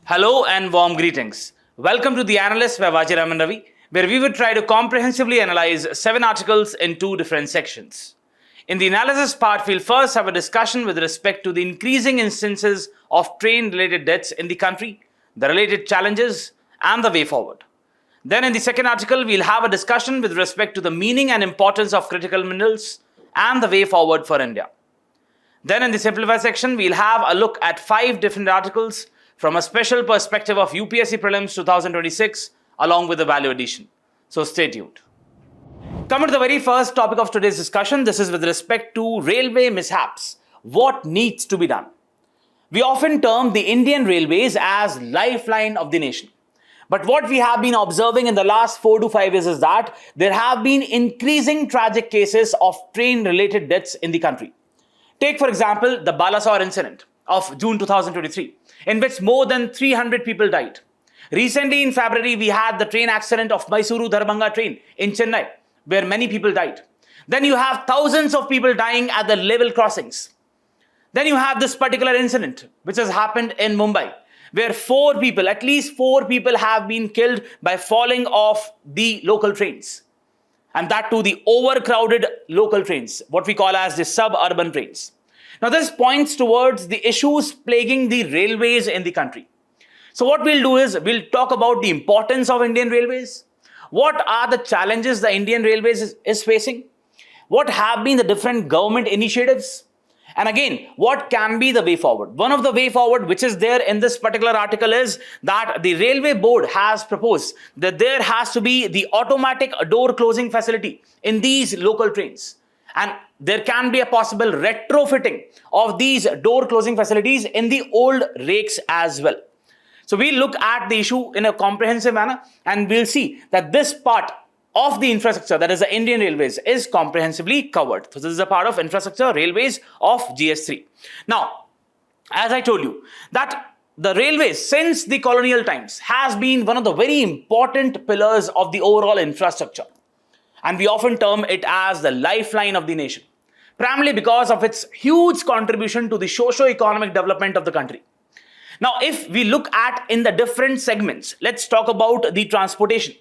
Hello and warm greetings. Welcome to the Analyst by Vajiram and Ravi, where we will try to comprehensively analyze 7 articles in 2 different sections. In the analysis part, we'll first have a discussion with respect to the increasing instances of train-related deaths in the country, the related challenges, and the way forward. Then in the second article, we'll have a discussion with respect to the meaning and importance of critical minerals and the way forward for India. Then in the simplified section, we'll have a look at 5 different articles from a special perspective of UPSC Prelims 2026 along with the value addition. So stay tuned. Coming to the very first topic of today's discussion, this is with respect to railway mishaps. What needs to be done? We often term the Indian railways as lifeline of the nation. But what we have been observing in the last 4 to 5 years is that there have been increasing tragic cases of train-related deaths in the country. Take, for example, the Balasore incident of June 2023, in which more than 300 people died. Recently in February, we had the train accident of Mysuru-Darbhanga train in Chennai, where many people died. Then you have thousands of people dying at the level crossings. Then you have this particular incident, which has happened in Mumbai, where at least four people have been killed by falling off the local trains. And that too, the overcrowded local trains, what we call as the suburban trains. Now, this points towards the issues plaguing the railways in the country. So what we'll do is we'll talk about the importance of Indian railways. What are the challenges the Indian railways is facing? What have been the different government initiatives? And again, what can be the way forward? One of the way forward which is there in this particular article is that the railway board has proposed that there has to be the automatic door closing facility in these local trains. And there can be a possible retrofitting of these door closing facilities in the old rakes as well. So we'll look at the issue in a comprehensive manner and we'll see that this part of the infrastructure, that is the Indian Railways, is comprehensively covered. So this is a part of infrastructure railways of GS3. Now, as I told you, that the railways since the colonial times has been one of the very important pillars of the overall infrastructure. And we often term it as the lifeline of the nation, primarily because of its huge contribution to the socio-economic development of the country. Now, if we look at in the different segments, let's talk about the transportation.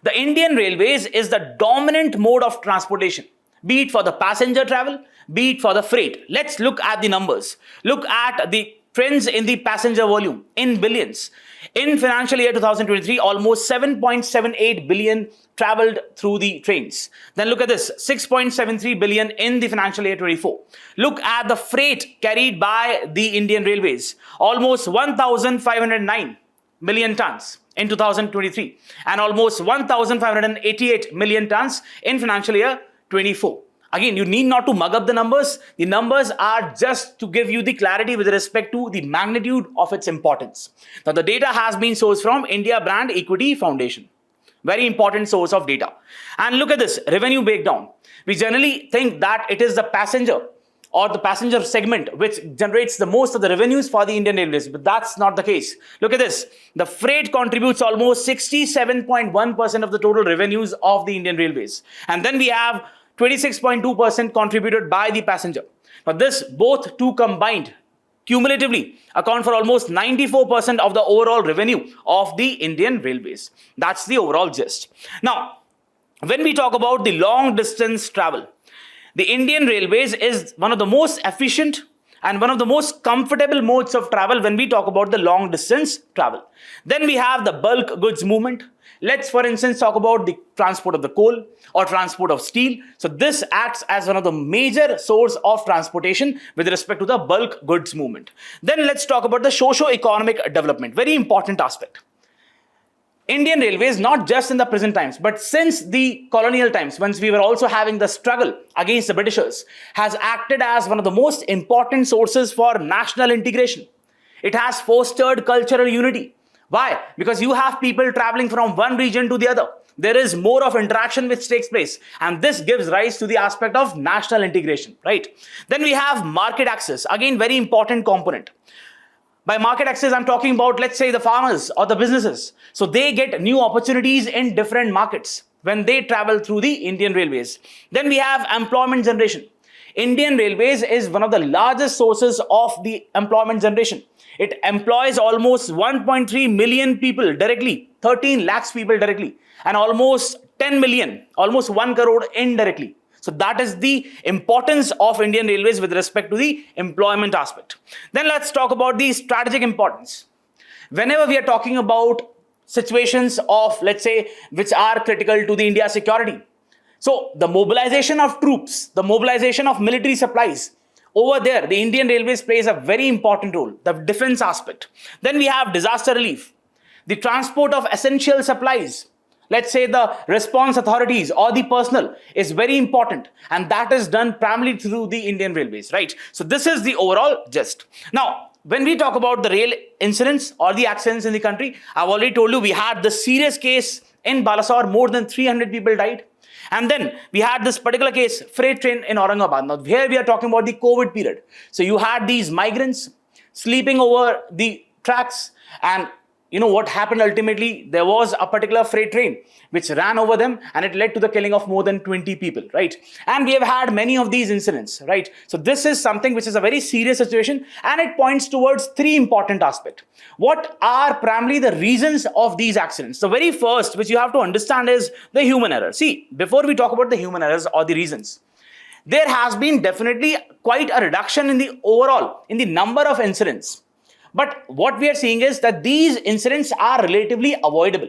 The Indian Railways is the dominant mode of transportation, be it for the passenger travel, be it for the freight. Let's look at the numbers. Look at the trends in the passenger volume in billions. In financial year 2023, almost 7.78 billion traveled through the trains. Then look at this, 6.73 billion in the financial year 24. Look at the freight carried by the Indian Railways, almost 1,509 million tons in 2023 and almost 1,588 million tons in financial year 24. Again, you need not to mug up the numbers. The numbers are just to give you the clarity with respect to the magnitude of its importance. Now, the data has been sourced from India Brand Equity Foundation. Very important source of data. And look at this revenue breakdown. We generally think that it is the passenger or the passenger segment which generates the most of the revenues for the Indian Railways, but that's not the case. Look at this. The freight contributes almost 67.1% of the total revenues of the Indian Railways. And then we have 26.2% contributed by the passenger. Now this both two combined cumulatively account for almost 94% of the overall revenue of the Indian Railways. That's the overall gist. Now, when we talk about the long distance travel, the Indian Railways is one of the most efficient and one of the most comfortable modes of travel when we talk about the long distance travel. Then we have the bulk goods movement. Let's, for instance, talk about the transport of the coal or transport of steel. So this acts as one of the major source of transportation with respect to the bulk goods movement. Then let's talk about the socio-economic development, very important aspect. Indian Railways, not just in the present times, but since the colonial times, once we were also having the struggle against the Britishers, has acted as one of the most important sources for national integration. It has fostered cultural unity. Why? Because you have people traveling from one region to the other. There is more of interaction which takes place, and this gives rise to the aspect of national integration, right? Then we have market access, again, very important component. By market access, I'm talking about, let's say, the farmers or the businesses. So they get new opportunities in different markets when they travel through the Indian Railways. Then we have employment generation. Indian Railways is one of the largest sources of the employment generation. It employs almost 1.3 million people directly, 13 lakhs people directly, and almost 10 million, almost 1 crore indirectly. So that is the importance of Indian Railways with respect to the employment aspect. Then let's talk about the strategic importance. Whenever we are talking about situations of, let's say, which are critical to the India security, so the mobilization of troops, the mobilization of military supplies, over there, the Indian Railways plays a very important role, the defense aspect. Then we have disaster relief, the transport of essential supplies. Let's say the response authorities or the personnel is very important, and that is done primarily through the Indian Railways, right? So this is the overall gist. Now, when we talk about the rail incidents or the accidents in the country, I've already told you we had the serious case in Balasore, more than 300 people died. And then we had this particular case, freight train in Aurangabad. Now here we are talking about the COVID period. So you had these migrants sleeping over the tracks, and you know what happened ultimately? There was a particular freight train which ran over them, and it led to the killing of more than 20 people, right? And we have had many of these incidents, right? So this is something which is a very serious situation, and it points towards three important aspects. What are primarily the reasons of these accidents? The very first which you have to understand is the human error. See, before we talk about the human errors or the reasons, there has been definitely quite a reduction in the overall, in the number of incidents. But what we are seeing is that these incidents are relatively avoidable.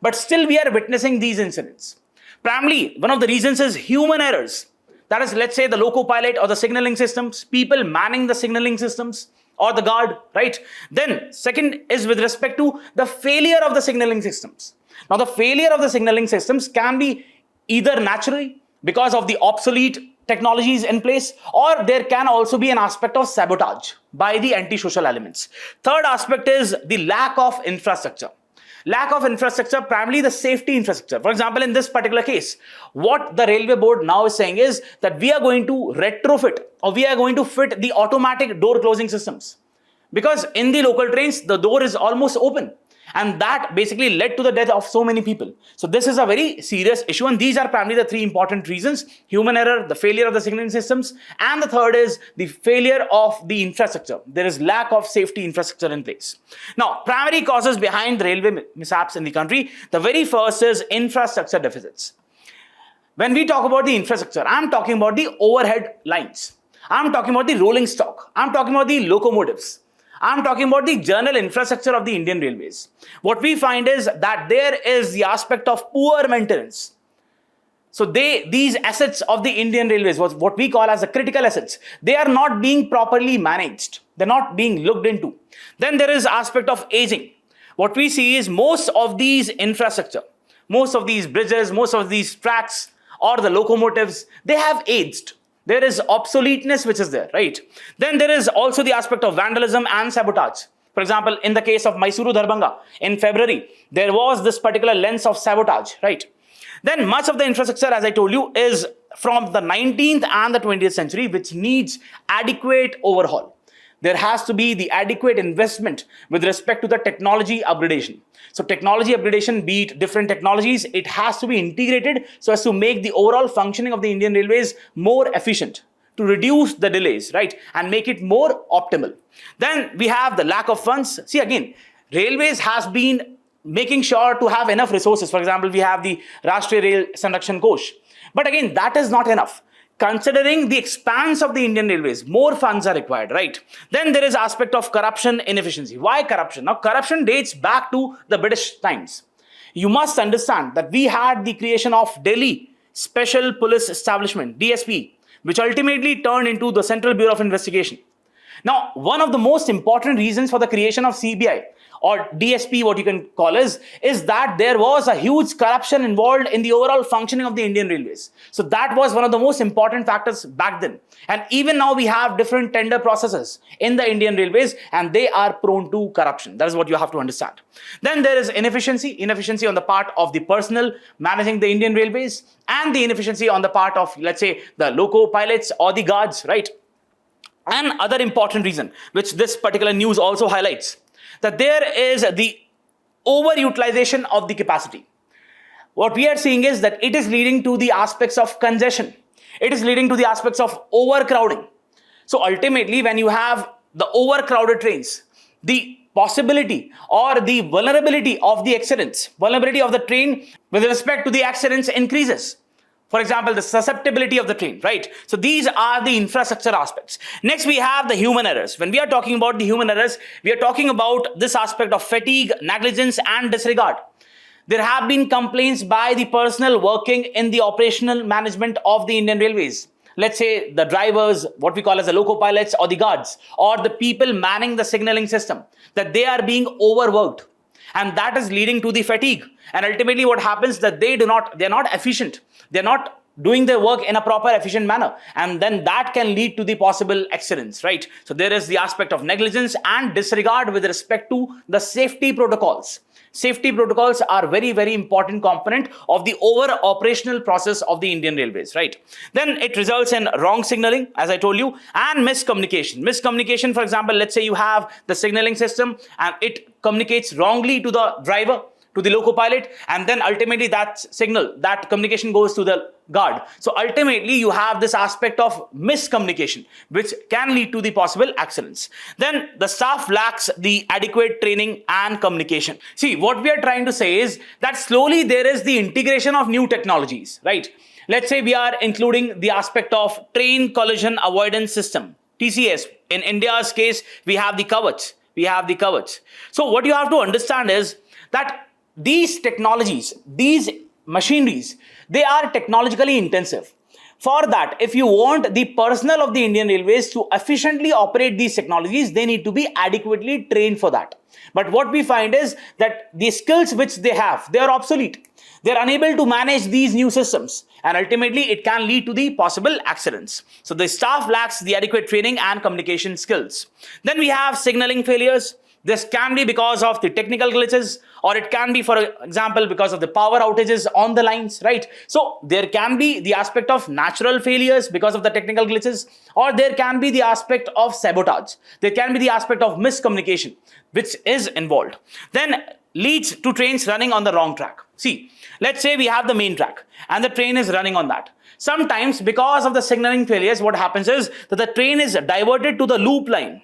But still we are witnessing these incidents. Primarily, one of the reasons is human errors. That is, let's say the loco pilot or the signaling systems, people manning the signaling systems or the guard, right? Then second is with respect to the failure of the signaling systems. Now the failure of the signaling systems can be either naturally because of the obsolete technologies in place, or there can also be an aspect of sabotage by the anti-social elements. Third aspect is the lack of infrastructure. Lack of infrastructure, primarily the safety infrastructure. For example, in this particular case, what the railway board now is saying is that we are going to retrofit, or we are going to fit the automatic door closing systems. Because in the local trains, the door is almost open. And that basically led to the death of so many people. So this is a very serious issue, and these are primarily the three important reasons: human error, the failure of the signaling systems, and the third is the failure of the infrastructure. There is lack of safety infrastructure in place. Now, primary causes behind the railway mishaps in the country, the very first is infrastructure deficits. When we talk about the infrastructure, I'm talking about the overhead lines. I'm talking about the rolling stock. I'm talking about the locomotives. I'm talking about the general infrastructure of the Indian Railways. What we find is that there is the aspect of poor maintenance. So these assets of the Indian Railways, what we call as the critical assets, they are not being properly managed. They're not being looked into. Then there is aspect of aging. What we see is most of these infrastructure, most of these bridges, most of these tracks or the locomotives, they have aged. There is obsoleteness which is there, right? Then there is also the aspect of vandalism and sabotage. For example, in the case of Mysuru Darbhanga, in February, there was this particular lens of sabotage, right? Then much of the infrastructure, as I told you, is from the 19th and the 20th century, which needs adequate overhaul. There has to be the adequate investment with respect to the technology upgradation. So technology upgradation, be it different technologies, it has to be integrated so as to make the overall functioning of the Indian Railways more efficient, to reduce the delays, right, and make it more optimal. Then we have the lack of funds. See, again, Railways has been making sure to have enough resources. For example, we have the Rashtriya Rail Sanrakshan Kosh. But again, that is not enough. Considering the expanse of the Indian Railways, more funds are required, right? Then there is aspect of corruption, inefficiency. Why corruption? Now, corruption dates back to the British times. You must understand that we had the creation of Delhi Special Police Establishment, DSP, which ultimately turned into the Central Bureau of Investigation. Now, one of the most important reasons for the creation of CBI or DSP, what you can call is that there was a huge corruption involved in the overall functioning of the Indian Railways. So that was one of the most important factors back then. And even now we have different tender processes in the Indian Railways, and they are prone to corruption. That is what you have to understand. Then there is inefficiency on the part of the personnel managing the Indian Railways, and the inefficiency on the part of, let's say, the loco pilots or the guards, right? And other important reason, which this particular news also highlights, that there is the overutilization of the capacity. What we are seeing is that it is leading to the aspects of congestion. It is leading to the aspects of overcrowding. So ultimately, when you have the overcrowded trains, the possibility or the vulnerability of the accidents, vulnerability of the train with respect to the accidents increases. For example, the susceptibility of the train, right? So these are the infrastructure aspects. Next, we have the human errors. When we are talking about the human errors, we are talking about this aspect of fatigue, negligence, and disregard. There have been complaints by the personnel working in the operational management of the Indian Railways. Let's say the drivers, what we call as the loco pilots or the guards, or the people manning the signaling system, that they are being overworked. And that is leading to the fatigue. And ultimately what happens that they're not efficient. They're not doing their work in a proper, efficient manner. And then that can lead to the possible accidents, right? So there is the aspect of negligence and disregard with respect to the safety protocols. Safety protocols are very, very important component of the over operational process of the Indian Railways, right? Then it results in wrong signaling, as I told you, and miscommunication. Miscommunication, for example, let's say you have the signaling system and it communicates wrongly to the driver, to the loco pilot, and then ultimately that signal, that communication goes to the guard. So ultimately you have this aspect of miscommunication, which can lead to the possible accidents. Then the staff lacks the adequate training and communication. See, what we are trying to say is that slowly there is the integration of new technologies, right? Let's say we are including the aspect of train collision avoidance system, TCS. In India's case, we have the Kavach. So what you have to understand is that these technologies, these machineries, they are technologically intensive. For that, if you want the personnel of the Indian Railways to efficiently operate these technologies, they need to be adequately trained for that. But what we find is that the skills which they have, they are obsolete. They are unable to manage these new systems, and ultimately it can lead to the possible accidents. So the staff lacks the adequate training and communication skills. Then we have signaling failures. This can be because of the technical glitches, or it can be, for example, because of the power outages on the lines, right? So there can be the aspect of natural failures because of the technical glitches, or there can be the aspect of sabotage. There can be the aspect of miscommunication, which is involved. Then leads to trains running on the wrong track. See, let's say we have the main track and the train is running on that. Sometimes because of the signaling failures, what happens is that the train is diverted to the loop line.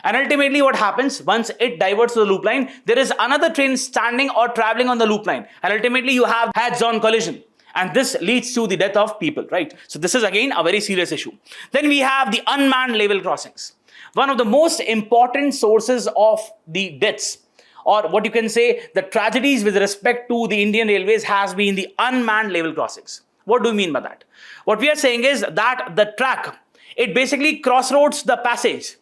And ultimately what happens, once it diverts to the loop line, there is another train standing or traveling on the loop line. And ultimately you have heads-on collision. And this leads to the death of people, right? So this is again a very serious issue. Then we have the unmanned level crossings. One of the most important sources of the deaths, or what you can say, the tragedies with respect to the Indian Railways has been the unmanned level crossings. What do you mean by that? What we are saying is that the track, it basically crossroads the passage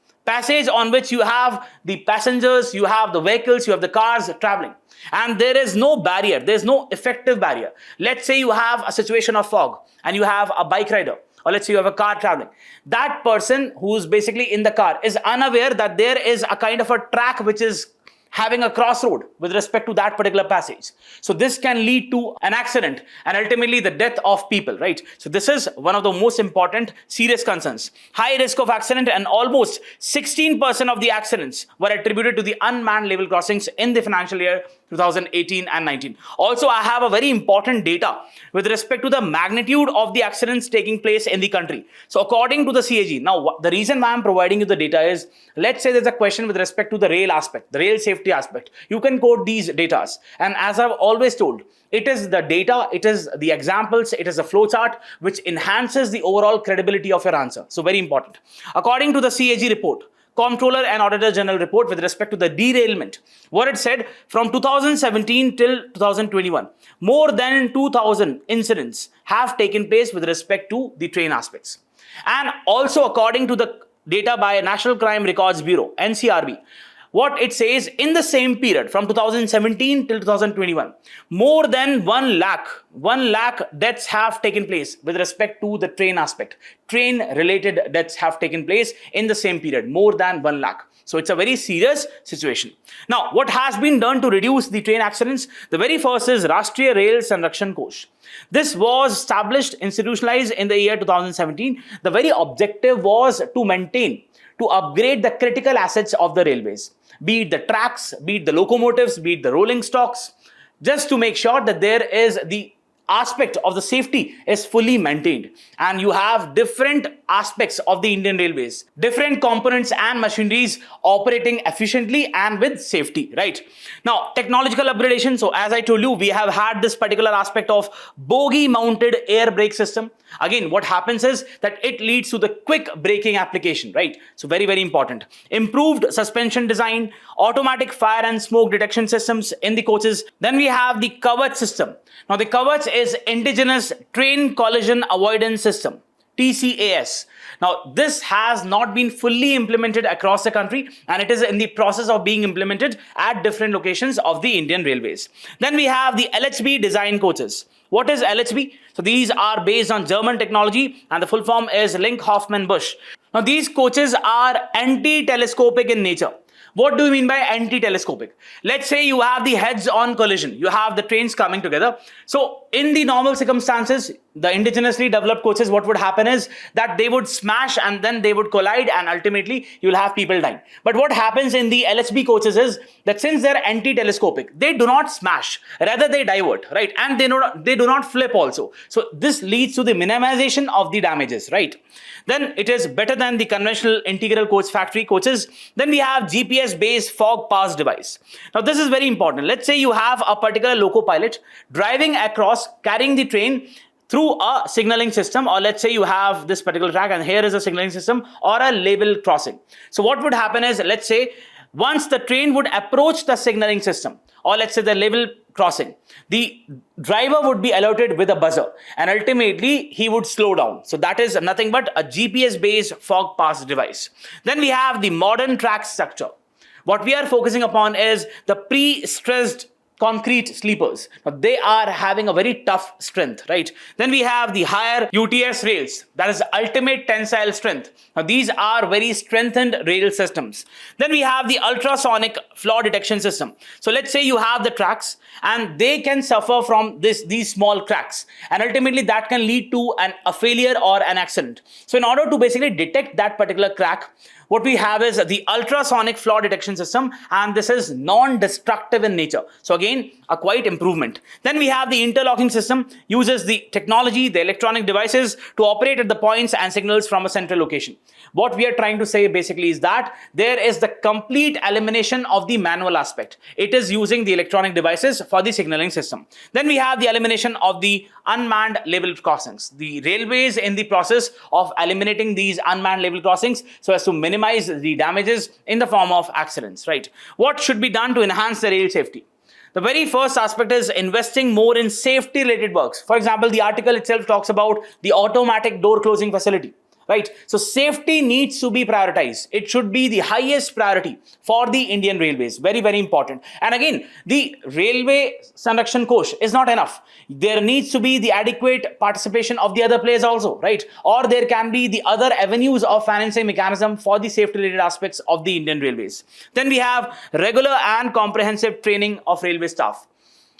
on which you have the passengers, you have the vehicles, you have the cars traveling. And there is no barrier, there is no effective barrier. Let's say you have a situation of fog and you have a bike rider, or let's say you have a car traveling. That person who's basically in the car is unaware that there is a kind of a track which is having a crossroad with respect to that particular passage. So this can lead to an accident and ultimately the death of people, right? So this is one of the most important serious concerns. High risk of accident, and almost 16% of the accidents were attributed to the unmanned level crossings in the financial year 2018 and 19. Also, I have a very important data with respect to the magnitude of the accidents taking place in the country. So according to the CAG, now the reason why I'm providing you the data is, let's say there's a question with respect to the rail aspect, the rail safety aspect. You can quote these data. And as I've always told, it is the data, it is the examples, it is a flowchart which enhances the overall credibility of your answer. So very important. According to the CAG report, Comptroller and Auditor General report with respect to the derailment, what it said, from 2017 till 2021, more than 2,000 incidents have taken place with respect to the train aspects. And also according to the data by National Crime Records Bureau, NCRB, what it says, in the same period from 2017 till 2021, more than 1 lakh deaths have taken place with respect to the train aspect. Train related deaths have taken place in the same period, more than 1 lakh. So it's a very serious situation. Now, what has been done to reduce the train accidents? The very first is Rashtriya Rail Sanrakshan Kosh. This was established, institutionalized in the year 2017. The very objective was to maintain, to upgrade the critical assets of the railways, be it the tracks, be it the locomotives, be it the rolling stocks, just to make sure that there is the aspect of the safety is fully maintained, and you have different aspects of the Indian Railways, different components and machineries operating efficiently and with safety, right? Now, technological upgradation. So as I told you, we have had this particular aspect of bogie mounted air brake system. Again, what happens is that it leads to the quick braking application, right? So very important. Improved suspension design, automatic fire and smoke detection systems in the coaches. Then we have the Kavach system. Now the Kavach is indigenous train collision avoidance system, TCAS. Now, this has not been fully implemented across the country, and it is in the process of being implemented at different locations of the Indian Railways. Then we have the LHB design coaches. What is LHB? So these are based on German technology, and the full form is Link Hoffman Busch. Now these coaches are anti-telescopic in nature. What do you mean by anti-telescopic? Let's say you have the heads-on collision. You have the trains coming together. So in the normal circumstances, the indigenously developed coaches, what would happen is that they would smash and then they would collide, and ultimately you'll have people dying. But what happens in the LHB coaches is that since they're anti-telescopic, they do not smash, rather they divert, right? And they do not flip also. So this leads to the minimization of the damages, right? Then it is better than the conventional integral coach factory coaches. Then we have GPS-based fog pass device. Now this is very important. Let's say you have a particular loco pilot driving across, carrying the train through a signaling system, or let's say you have this particular track and here is a signaling system or a level crossing. So what would happen is, let's say once the train would approach the signaling system, or let's say the level crossing, the driver would be alerted with a buzzer, and ultimately he would slow down. So that is nothing but a GPS-based fog pass device. Then we have the modern track structure. What we are focusing upon is the pre-stressed concrete sleepers. Now they are having a very tough strength, right? Then we have the higher UTS rails, that is ultimate tensile strength. Now these are very strengthened rail systems. Then we have the ultrasonic flaw detection system. So let's say you have the tracks and they can suffer from these small cracks, and ultimately that can lead to a failure or an accident. So in order to basically detect that particular crack, what we have is the ultrasonic flaw detection system, and this is non-destructive in nature. So again, a quite improvement. Then we have the interlocking system, uses the technology, the electronic devices to operate at the points and signals from a central location. What we are trying to say basically is that there is the complete elimination of the manual aspect. It is using the electronic devices for the signaling system. Then we have the elimination of the unmanned level crossings. The railways in the process of eliminating these unmanned level crossings so as to minimize the damages in the form of accidents, right? What should be done to enhance the rail safety? The very first aspect is investing more in safety related works. For example, the article itself talks about the automatic door closing facility, right? So safety needs to be prioritized. It should be the highest priority for the Indian Railways. Very important. And again, the Railway Sanrakshan Kosh is not enough. There needs to be the adequate participation of the other players also, right? Or there can be the other avenues of financing mechanism for the safety related aspects of the Indian Railways. Then we have regular and comprehensive training of railway staff.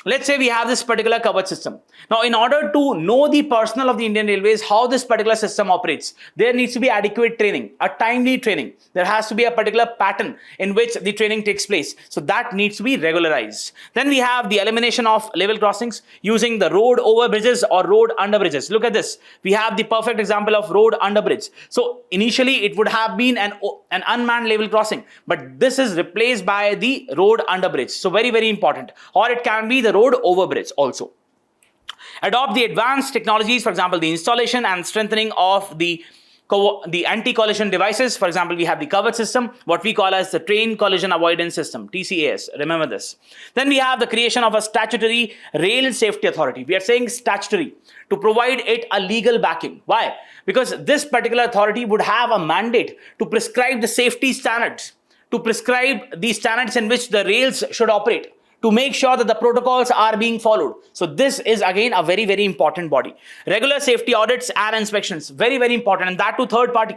Let's say we have this particular Kavach system. Now, in order to know the personnel of the Indian Railways, how this particular system operates, there needs to be adequate training, a timely training. There has to be a particular pattern in which the training takes place. So that needs to be regularized. Then we have the elimination of level crossings using the road over bridges or road under bridges. Look at this. We have the perfect example of road under bridge. So initially it would have been an unmanned level crossing, but this is replaced by the road under bridge. So very important. Or it can be the road over bridge also. Adopt the advanced technologies, for example, the installation and strengthening of the anti-collision devices. For example, we have the Kavach system, what we call as the train collision avoidance system, TCAS. Remember this. Then we have the creation of a statutory rail safety authority. We are saying statutory to provide it a legal backing. Why? Because this particular authority would have a mandate to prescribe the safety standards, to prescribe the standards in which the rails should operate, to make sure that the protocols are being followed. So this is again a very important body. Regular safety audits and inspections, very important, and that to third party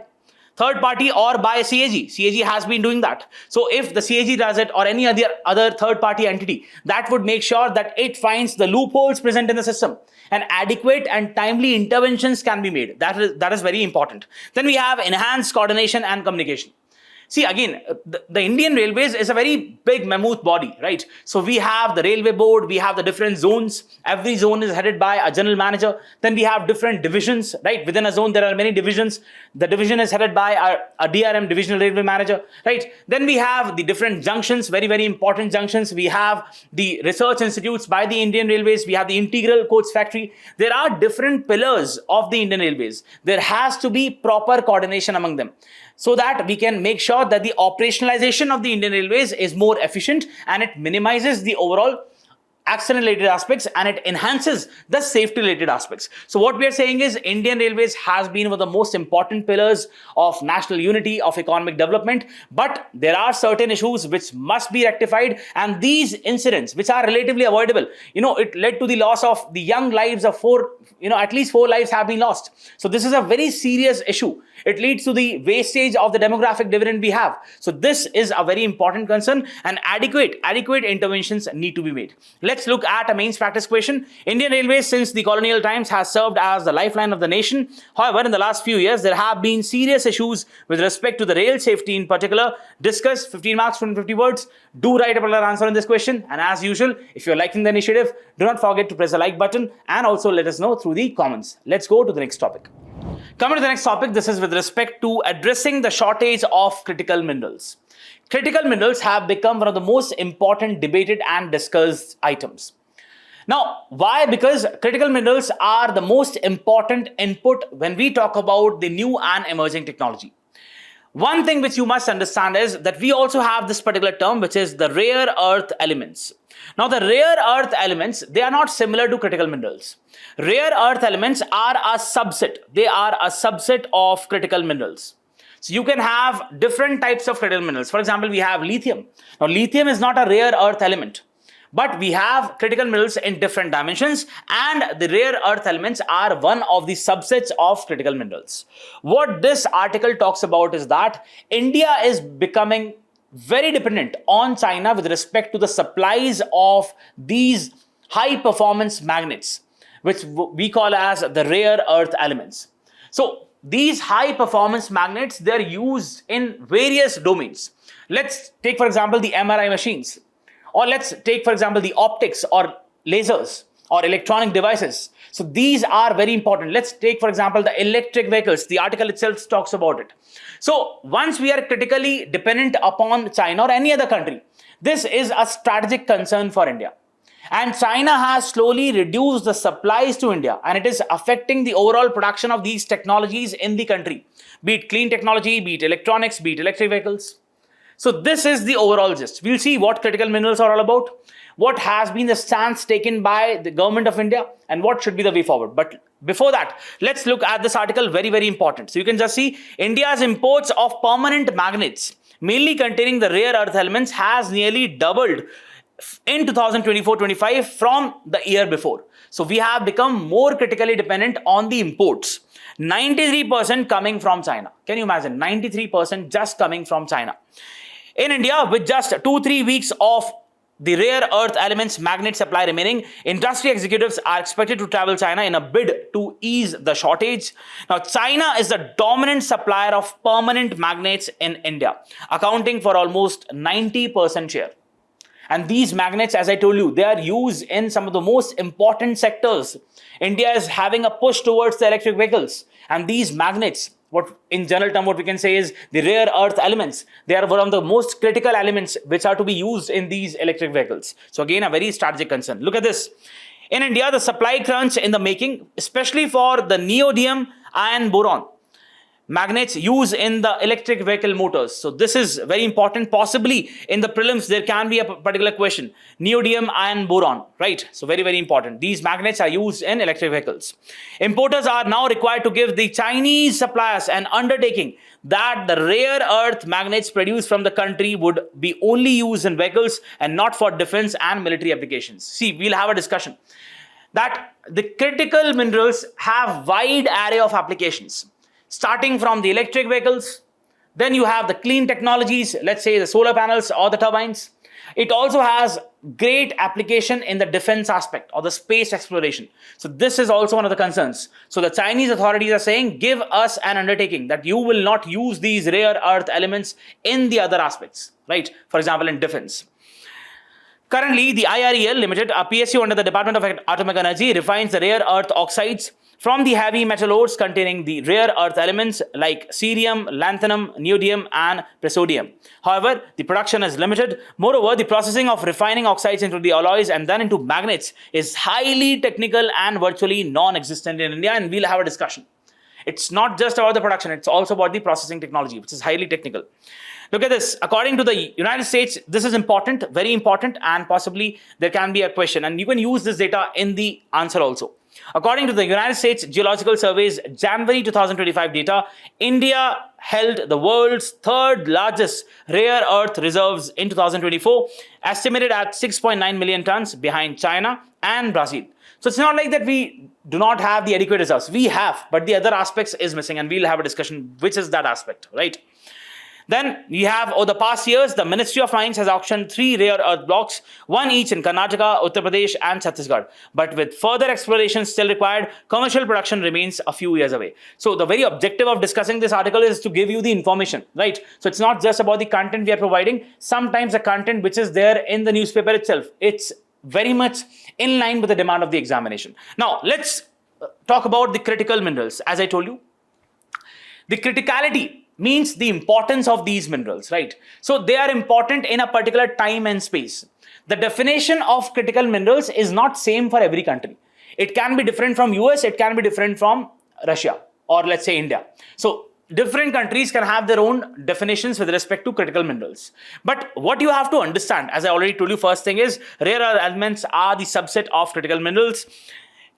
or by CAG. CAG has been doing that. So if the CAG does it or any other third party entity, that would make sure that it finds the loopholes present in the system and adequate and timely interventions can be made. That is very important. Then we have enhanced coordination and communication. See, again, the Indian Railways is a very big mammoth body, right? So we have the railway board, we have the different zones. Every zone is headed by a general manager. Then we have different divisions, right? Within a zone, there are many divisions. The division is headed by a DRM, divisional railway manager, right? Then we have the different junctions, very, very important junctions. We have the research institutes by the Indian Railways. We have the integral coach factory. There are different pillars of the Indian Railways. There has to be proper coordination among them, so that we can make sure that the operationalization of the Indian Railways is more efficient and it minimizes the overall accident-related aspects and it enhances the safety-related aspects. So what we are saying is Indian Railways has been one of the most important pillars of national unity, of economic development, but there are certain issues which must be rectified, and these incidents, which are relatively avoidable, it led to the loss of the young lives of at least 4 lives have been lost. So this is a very serious issue. It leads to the wastage of the demographic dividend we have. So this is a very important concern, and adequate interventions need to be made. Let's look at a mains practice question. Indian Railways since the colonial times has served as the lifeline of the nation. However, in the last few years, there have been serious issues with respect to the rail safety in particular. Discuss 15 marks from 50 words. Do write a particular answer in this question. And as usual, if you're liking the initiative, do not forget to press the like button and also let us know through the comments. Let's go to the next topic. Coming to the next topic, this is with respect to addressing the shortage of critical minerals. Critical minerals have become one of the most important debated and discussed items. Now, why? Because critical minerals are the most important input when we talk about the new and emerging technology. One thing which you must understand is that we also have this particular term, which is the rare earth elements. Now, the rare earth elements, they are not similar to critical minerals. Rare earth elements are a subset. They are a subset of critical minerals. So you can have different types of critical minerals. For example, we have lithium. Now, lithium is not a rare earth element, but we have critical minerals in different dimensions, and the rare earth elements are one of the subsets of critical minerals. What this article talks about is that India is becoming very dependent on China with respect to the supplies of these high performance magnets, which we call as the rare earth elements. So these high performance magnets, they're used in various domains. Let's take, for example, the MRI machines, or let's take, for example, the optics or lasers or electronic devices. So these are very important. Let's take, for example, the electric vehicles. The article itself talks about it. So once we are critically dependent upon China or any other country, this is a strategic concern for India. And China has slowly reduced the supplies to India, and it is affecting the overall production of these technologies in the country, be it clean technology, be it electronics, be it electric vehicles. So this is the overall gist. We'll see what critical minerals are all about, what has been the stance taken by the government of India, and what should be the way forward. But before that, let's look at this article, very, very important. So you can just see India's imports of permanent magnets, mainly containing the rare earth elements, has nearly doubled in 2024-25 from the year before. So we have become more critically dependent on the imports. 93% coming from China. Can you imagine? 93% just coming from China. In India, with just 2-3 weeks of the rare earth elements magnet supply remaining, industry executives are expected to travel China in a bid to ease the shortage. Now, China is the dominant supplier of permanent magnets in India, accounting for almost 90% share. And these magnets, as I told you, they are used in some of the most important sectors. India is having a push towards the electric vehicles. And these magnets, what in general term, what we can say is the rare earth elements, they are one of the most critical elements which are to be used in these electric vehicles. So again, a very strategic concern. Look at this. In India, the supply crunch in the making, especially for the neodymium iron boron magnets used in the electric vehicle motors. So this is very important. Possibly in the prelims, there can be a particular question. Neodymium iron boron, right? So very, very important. These magnets are used in electric vehicles. Importers are now required to give the Chinese suppliers an undertaking that the rare earth magnets produced from the country would be only used in vehicles and not for defense and military applications. See, we'll have a discussion that the critical minerals have wide array of applications, starting from the electric vehicles. Then you have the clean technologies, let's say the solar panels or the turbines. It also has great application in the defense aspect or the space exploration. So this is also one of the concerns. So the Chinese authorities are saying, give us an undertaking that you will not use these rare earth elements in the other aspects, right? For example, in defense. Currently, the IREL Limited, a PSU under the Department of Atomic Energy, refines the rare earth oxides from the heavy metal ores containing the rare earth elements like cerium, lanthanum, neodymium, and praseodymium. However, the production is limited. Moreover, the processing of refining oxides into the alloys and then into magnets is highly technical and virtually non-existent in India, and we'll have a discussion. It's not just about the production, it's also about the processing technology, which is highly technical. Look at this. According to the United States, this is important, very important, and possibly there can be a question. And you can use this data in the answer also. According to the United States Geological Survey's January 2025 data, India held the world's third largest rare earth reserves in 2024, estimated at 6.9 million tons, behind China and Brazil. So it's not like that we do not have the adequate reserves. We have, but the other aspects is missing, and we'll have a discussion which is that aspect, right? Then we have, over the past years, the Ministry of Mines has auctioned 3 rare earth blocks, one each in Karnataka, Uttar Pradesh, and Chhattisgarh. But with further exploration still required, commercial production remains a few years away. So the very objective of discussing this article is to give you the information, right? So it's not just about the content we are providing. Sometimes the content which is there in the newspaper itself, it's very much in line with the demand of the examination. Now, let's talk about the critical minerals. As I told you, the criticality means the importance of these minerals, right? So they are important in a particular time and space. The definition of critical minerals is not same for every country. It can be different from US, it can be different from Russia, or let's say India. So different countries can have their own definitions with respect to critical minerals. But what you have to understand, as I already told you, first thing is rare earth elements are the subset of critical minerals.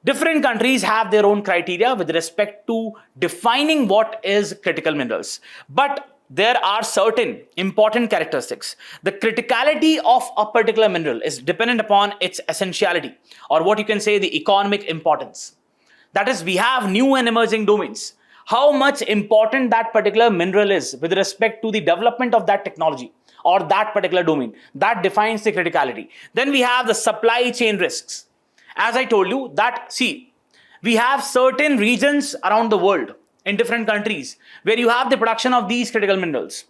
Different countries have their own criteria with respect to defining what is critical minerals. But there are certain important characteristics. The criticality of a particular mineral is dependent upon its essentiality, or what you can say the economic importance. That is, we have new and emerging domains. How much important that particular mineral is with respect to the development of that technology or that particular domain, that defines the criticality. Then we have the supply chain risks. As I told you that, see, we have certain regions around the world in different countries where you have the production of these critical minerals.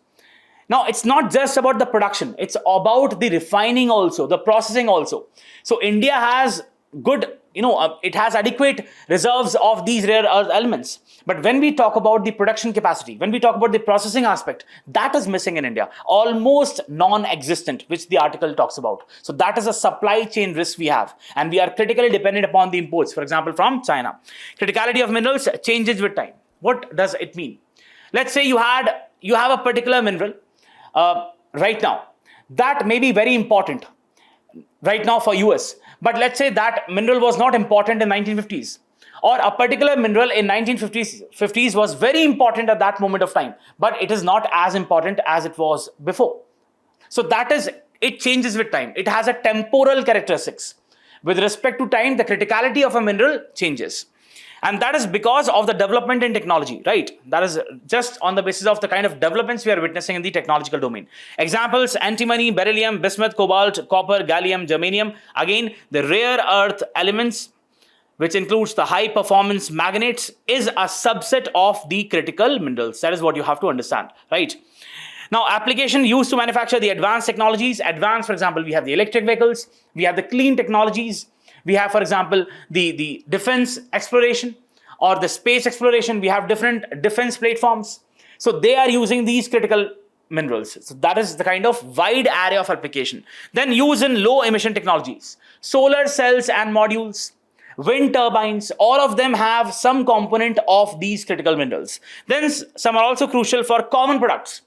Now, it's not just about the production, it's about the refining also, the processing also. So India has good, it has adequate reserves of these rare earth elements. But when we talk about the production capacity, when we talk about the processing aspect, that is missing in India, almost non-existent, which the article talks about. So that is a supply chain risk we have, and we are critically dependent upon the imports, for example, from China. Criticality of minerals changes with time. What does it mean? Let's say you have a particular mineral right now that may be very important right now for US. But let's say that mineral was not important in 1950s, or a particular mineral in 1950s was very important at that moment of time, but it is not as important as it was before. So that is, it changes with time. It has a temporal characteristics. With respect to time, the criticality of a mineral changes. And that is because of the development in technology, right? That is just on the basis of the kind of developments we are witnessing in the technological domain. Examples: antimony, beryllium, bismuth, cobalt, copper, gallium, germanium. Again, the rare earth elements, which includes the high performance magnets, is a subset of the critical minerals. That is what you have to understand, right? Now, application used to manufacture the advanced technologies. Advanced, for example, we have the electric vehicles, we have the clean technologies, we have, for example, the defense exploration or the space exploration. We have different defense platforms. So they are using these critical minerals. So that is the kind of wide array of application. Then use in low emission technologies, solar cells and modules, wind turbines, all of them have some component of these critical minerals. Then some are also crucial for common products.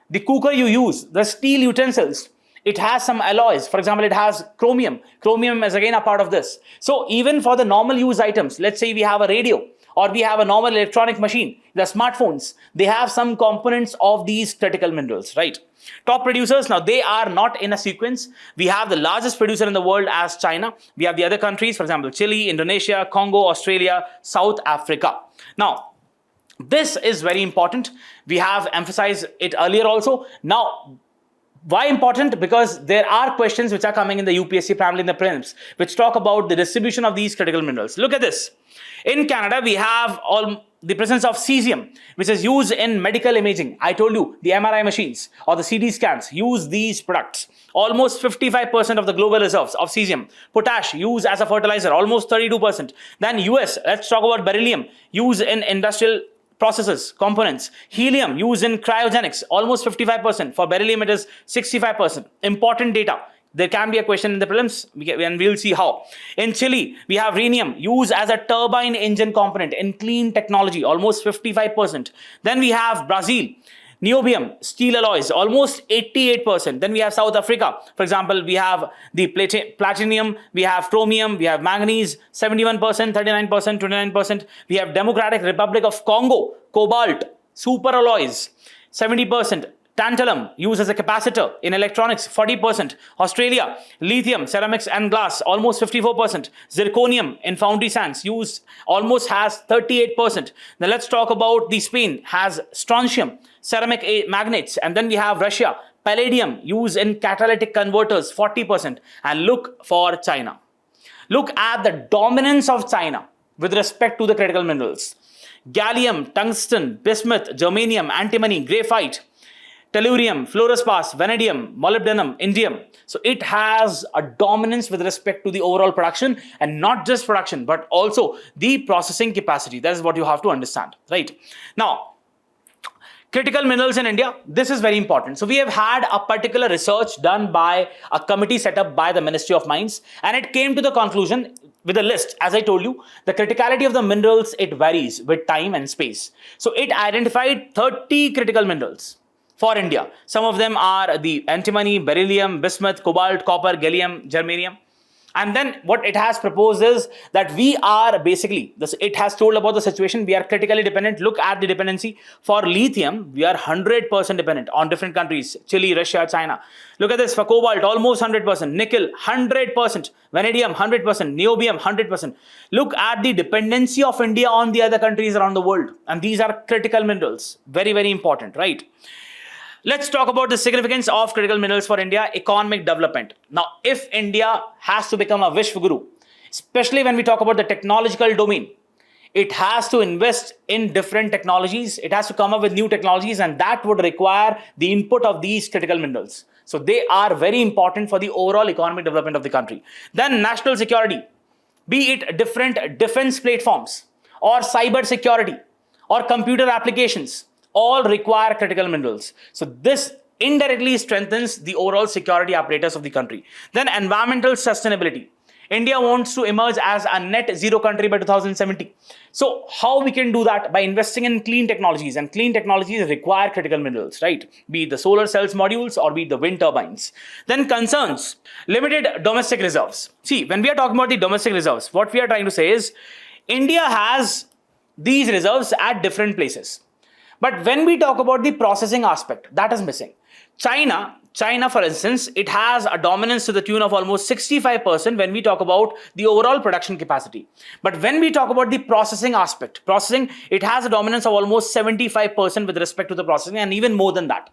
The cooker you use, the steel utensils, it has some alloys. For example, it has chromium. Chromium is again a part of this. So even for the normal use items, let's say we have a radio or we have a normal electronic machine, the smartphones, they have some components of these critical minerals, right? Top producers, now they are not in a sequence. We have the largest producer in the world as China. We have the other countries, for example, Chile, Indonesia, Congo, Australia, South Africa. Now, this is very important. We have emphasized it earlier also. Now, Why important? Because there are questions which are coming in the UPSC, primarily in the prelims, which talk about the distribution of these critical minerals. Look at this. In Canada, we have all the presence of cesium, which is used in medical imaging. I told you, the MRI machines or the CT scans use these products. Almost 55% of the global reserves of cesium. Potash, used as a fertilizer, almost 32%. Then US, let's talk about beryllium, used in industrial processes, components. Helium used in cryogenics, almost 55%. For beryllium, it is 65%. Important data. There can be a question in the prelims, and we'll see how. In Chile, we have rhenium used as a turbine engine component in clean technology, almost 55%. Then we have Brazil, niobium, steel alloys, almost 88%. Then we have South Africa. For example, we have the platinum, we have chromium, we have manganese, 71%, 39%, 29%. We have Democratic Republic of Congo, cobalt, super alloys, 70%. Tantalum, used as a capacitor in electronics, 40%. Australia, lithium, ceramics and glass, almost 54%. Zirconium in foundry sands, used almost has 38%. Now let's talk about the Spain, has strontium, ceramic magnets. And then we have Russia, palladium, used in catalytic converters, 40%. And look for China. Look at the dominance of China with respect to the critical minerals. Gallium, tungsten, bismuth, germanium, antimony, graphite, tellurium, fluorspar, vanadium, molybdenum, indium. So it has a dominance with respect to the overall production, and not just production, but also the processing capacity. That is what you have to understand, right? Now, critical minerals in India, this is very important. So we have had a particular research done by a committee set up by the Ministry of Mines, and it came to the conclusion with a list. As I told you, the criticality of the minerals, it varies with time and space. So it identified 30 critical minerals for India. Some of them are the antimony, beryllium, bismuth, cobalt, copper, gallium, germanium. And then what it has proposed is that we are basically, it has told about the situation, we are critically dependent. Look at the dependency. For lithium, we are 100% dependent on different countries, Chile, Russia, China. Look at this, for cobalt, almost 100%, nickel, 100%, vanadium, 100%, niobium, 100%. Look at the dependency of India on the other countries around the world. And these are critical minerals, very, very important, right? Let's talk about the significance of critical minerals for India, economic development. Now, if India has to become a Vishwaguru, especially when we talk about the technological domain, it has to invest in different technologies. It has to come up with new technologies, and that would require the input of these critical minerals. So they are very important for the overall economic development of the country. Then national security, be it different defense platforms or cyber security or computer applications, all require critical minerals. So this indirectly strengthens the overall security apparatus of the country. Then environmental sustainability. India wants to emerge as a net zero country by 2070. So how we can do that? By investing in clean technologies, and clean technologies require critical minerals, right? Be it the solar cells modules or be it the wind turbines. Then concerns, limited domestic reserves. See, when we are talking about the domestic reserves, what we are trying to say is India has these reserves at different places. But when we talk about the processing aspect, that is missing. China, for instance, it has a dominance to the tune of almost 65% when we talk about the overall production capacity. But when we talk about the processing aspect, it has a dominance of almost 75% with respect to the processing, and even more than that.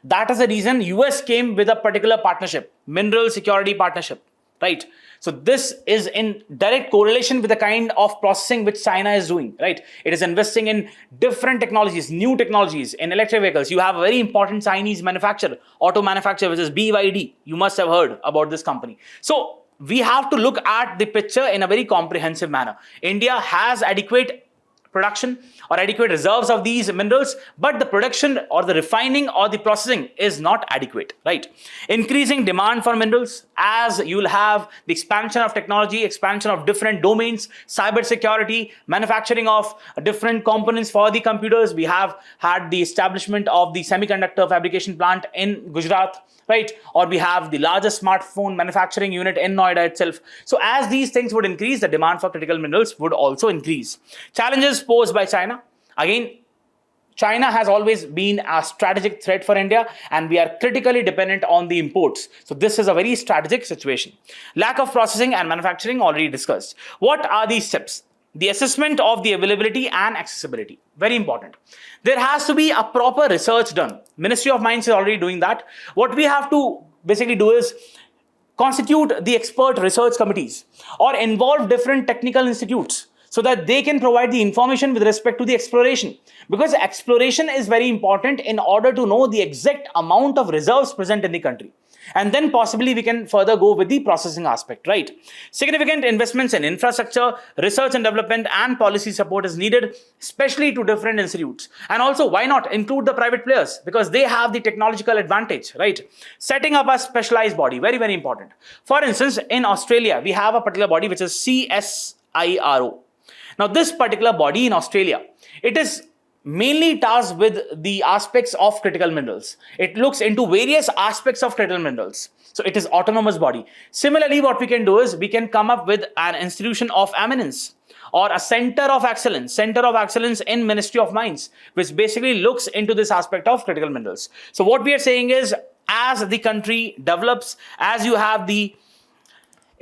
That is the reason US came with a particular partnership, mineral security partnership, right? So this is in direct correlation with the kind of processing which China is doing, right? It is investing in different technologies, new technologies in electric vehicles. You have a very important Chinese manufacturer, auto manufacturer, which is BYD. You must have heard about this company. So we have to look at the picture in a very comprehensive manner. India has adequate production or adequate reserves of these minerals, but the production or the refining or the processing is not adequate, right? Increasing demand for minerals, as you'll have the expansion of technology, expansion of different domains, cyber security, manufacturing of different components for the computers. We have had the establishment of the semiconductor fabrication plant in Gujarat, right? Or we have the largest smartphone manufacturing unit in Noida itself. So as these things would increase, the demand for critical minerals would also increase. Challenges posed by China. Again, China has always been a strategic threat for India, and we are critically dependent on the imports. So this is a very strategic situation. Lack of processing and manufacturing, already discussed. What are these steps? the assessment of the availability and accessibility. Very important. There has to be a proper research done. Ministry of Mines is already doing that. What we have to basically do is constitute the expert research committees or involve different technical institutes so that they can provide the information with respect to the exploration. Because exploration is very important in order to know the exact amount of reserves present in the country. And then possibly we can further go with the processing aspect, right? Significant investments in infrastructure, research and development, and policy support is needed, especially to different institutes. And also, why not include the private players? Because they have the technological advantage, right? Setting up a specialized body, very, very important. For instance, in Australia, we have a particular body which is CSIRO. Now, this particular body in Australia, it is mainly tasked with the aspects of critical minerals. It looks into various aspects of critical minerals. So it is autonomous body. Similarly, what we can do is we can come up with an institution of eminence or a center of excellence in Ministry of Mines, which basically looks into this aspect of critical minerals. So what we are saying is, as the country develops, as you have the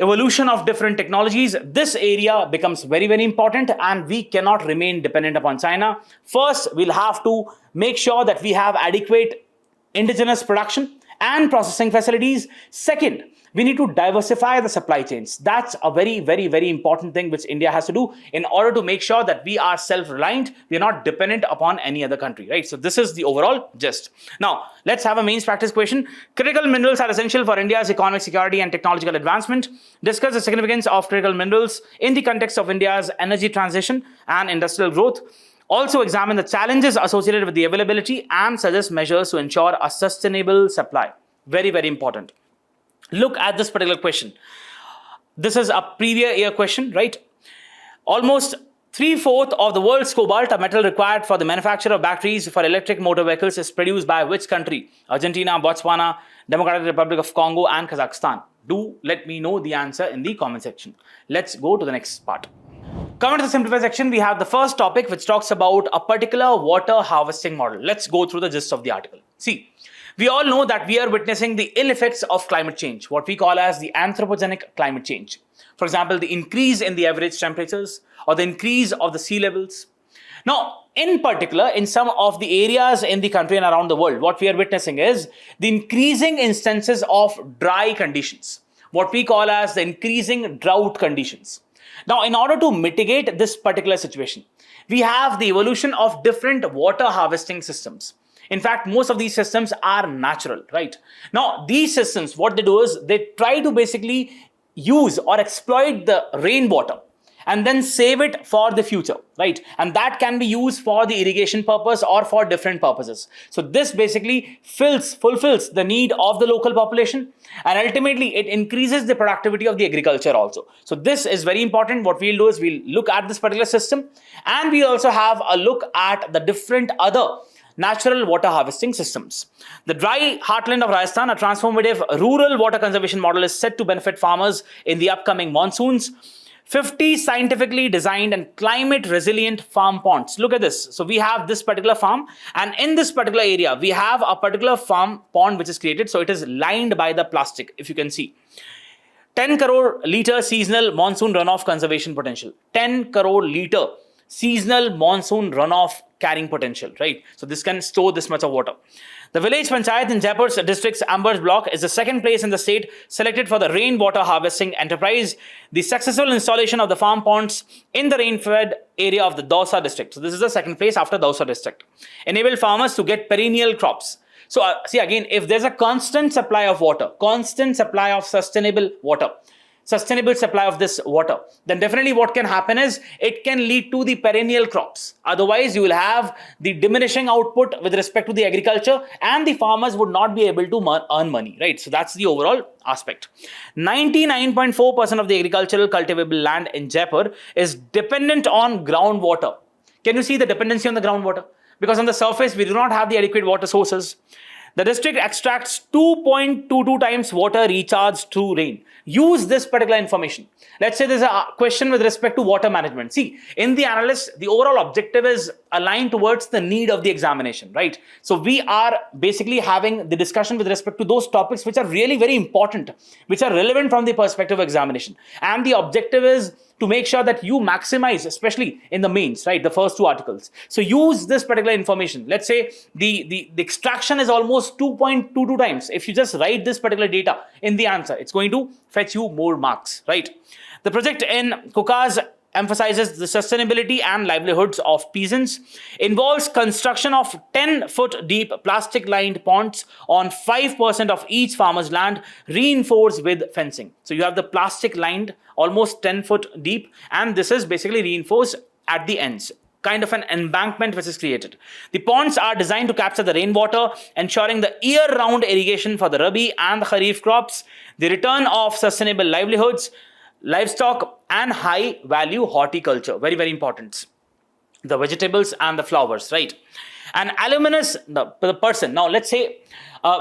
evolution of different technologies, this area becomes very, very important, and we cannot remain dependent upon China. First, we'll have to make sure that we have adequate indigenous production and processing facilities. Second, we need to diversify the supply chains. That's a very, very, very important thing which India has to do in order to make sure that we are self-reliant. We are not dependent upon any other country, right? So this is the overall gist. Now, let's have a mains practice question. Critical minerals are essential for India's economic security and technological advancement. Discuss the significance of critical minerals in the context of India's energy transition and industrial growth. Also examine the challenges associated with the availability and suggest measures to ensure a sustainable supply. Very, very important. Look at this particular question. This is a previous year question, right? Almost 3/4 of the world's cobalt, a metal required for the manufacture of batteries for electric motor vehicles, is produced by which country? Argentina, Botswana, Democratic Republic of Congo, and Kazakhstan. Do let me know the answer in the comment section. Let's go to the next part. Coming to the simplify section, we have the first topic which talks about a particular water harvesting model. Let's go through the gist of the article. See, we all know that we are witnessing the ill effects of climate change, what we call as the anthropogenic climate change. For example, the increase in the average temperatures or the increase of the sea levels. Now, in particular, in some of the areas in the country and around the world, what we are witnessing is the increasing instances of dry conditions, what we call as the increasing drought conditions. Now, in order to mitigate this particular situation, we have the evolution of different water harvesting systems. In fact, most of these systems are natural, right? Now, these systems, what they do is they try to basically use or exploit the rainwater and then save it for the future, right? And that can be used for the irrigation purpose or for different purposes. So this basically fulfills the need of the local population, and ultimately it increases the productivity of the agriculture also. So this is very important. What we'll do is we'll look at this particular system, and we also have a look at the different other natural water harvesting systems. The dry heartland of Rajasthan, a transformative rural water conservation model, is set to benefit farmers in the upcoming monsoons. 50 scientifically designed and climate resilient farm ponds. Look at this. So we have this particular farm, and in this particular area, we have a particular farm pond which is created. So it is lined by the plastic, if you can see. 10 crore litre seasonal monsoon runoff conservation potential. 10 crore litre seasonal monsoon runoff carrying potential, right? So this can store this much of water. The village panchayat in Jaipur's district's Ambers block is the second place in the state selected for the rainwater harvesting enterprise. The successful installation of the farm ponds in the rain-fed area of the Dausa district. So this is the second place after Dausa district. Enabled farmers to get perennial crops. So see again, if there's a constant supply of water, constant supply of sustainable supply of this water, then definitely what can happen is it can lead to the perennial crops. Otherwise, you will have the diminishing output with respect to the agriculture, and the farmers would not be able to earn money, right? So that's the overall aspect. 99.4% of the agricultural cultivable land in Jaipur is dependent on groundwater. Can you see the dependency on the groundwater? Because on the surface, we do not have the adequate water sources. The district extracts 2.22 times water recharged through rain. Use this particular information. Let's say there's a question with respect to water management. See, in the analyst, the overall objective is aligned towards the need of the examination, right? So we are basically having the discussion with respect to those topics which are really very important, which are relevant from the perspective of examination. And the objective is to make sure that you maximize, especially in the mains, right? The first two articles. So use this particular information. Let's say the extraction is almost 2.22 times. If you just write this particular data in the answer, it's going to fetch you more marks, right? The project in Kukas emphasizes the sustainability and livelihoods of peasants, involves construction of 10-foot deep plastic lined ponds on 5% of each farmer's land, reinforced with fencing. So you have the plastic lined almost 10-foot deep, and this is basically reinforced at the ends, kind of an embankment which is created. The ponds are designed to capture the rainwater, ensuring the year-round irrigation for the Rabi and the Kharif crops, the return of sustainable livelihoods, livestock, and high value horticulture. Very, very important. The vegetables and the flowers, right? And alumnus, the person. Now, let's say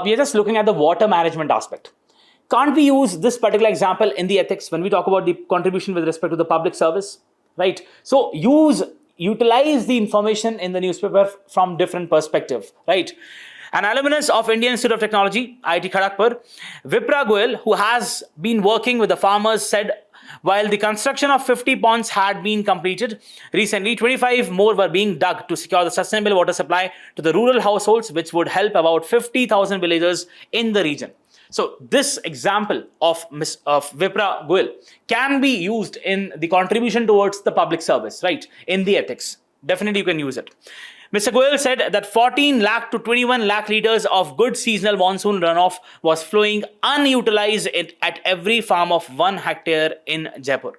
we are just looking at the water management aspect. Can't we use this particular example in the ethics when we talk about the contribution with respect to the public service, right? So utilize the information in the newspaper from different perspective, right? An alumnus of Indian Institute of Technology, IIT Kharagpur, Vipra Goel, who has been working with the farmers, said while the construction of 50 ponds had been completed, recently 25 more were being dug to secure the sustainable water supply to the rural households, which would help about 50,000 villagers in the region. So this example of Vipra Goel can be used in the contribution towards the public service, right? In the ethics. Definitely you can use it. Mr. Goel said that 14 lakh to 21 lakh liters of good seasonal monsoon runoff was flowing unutilized at every farm of 1 hectare in Jaipur.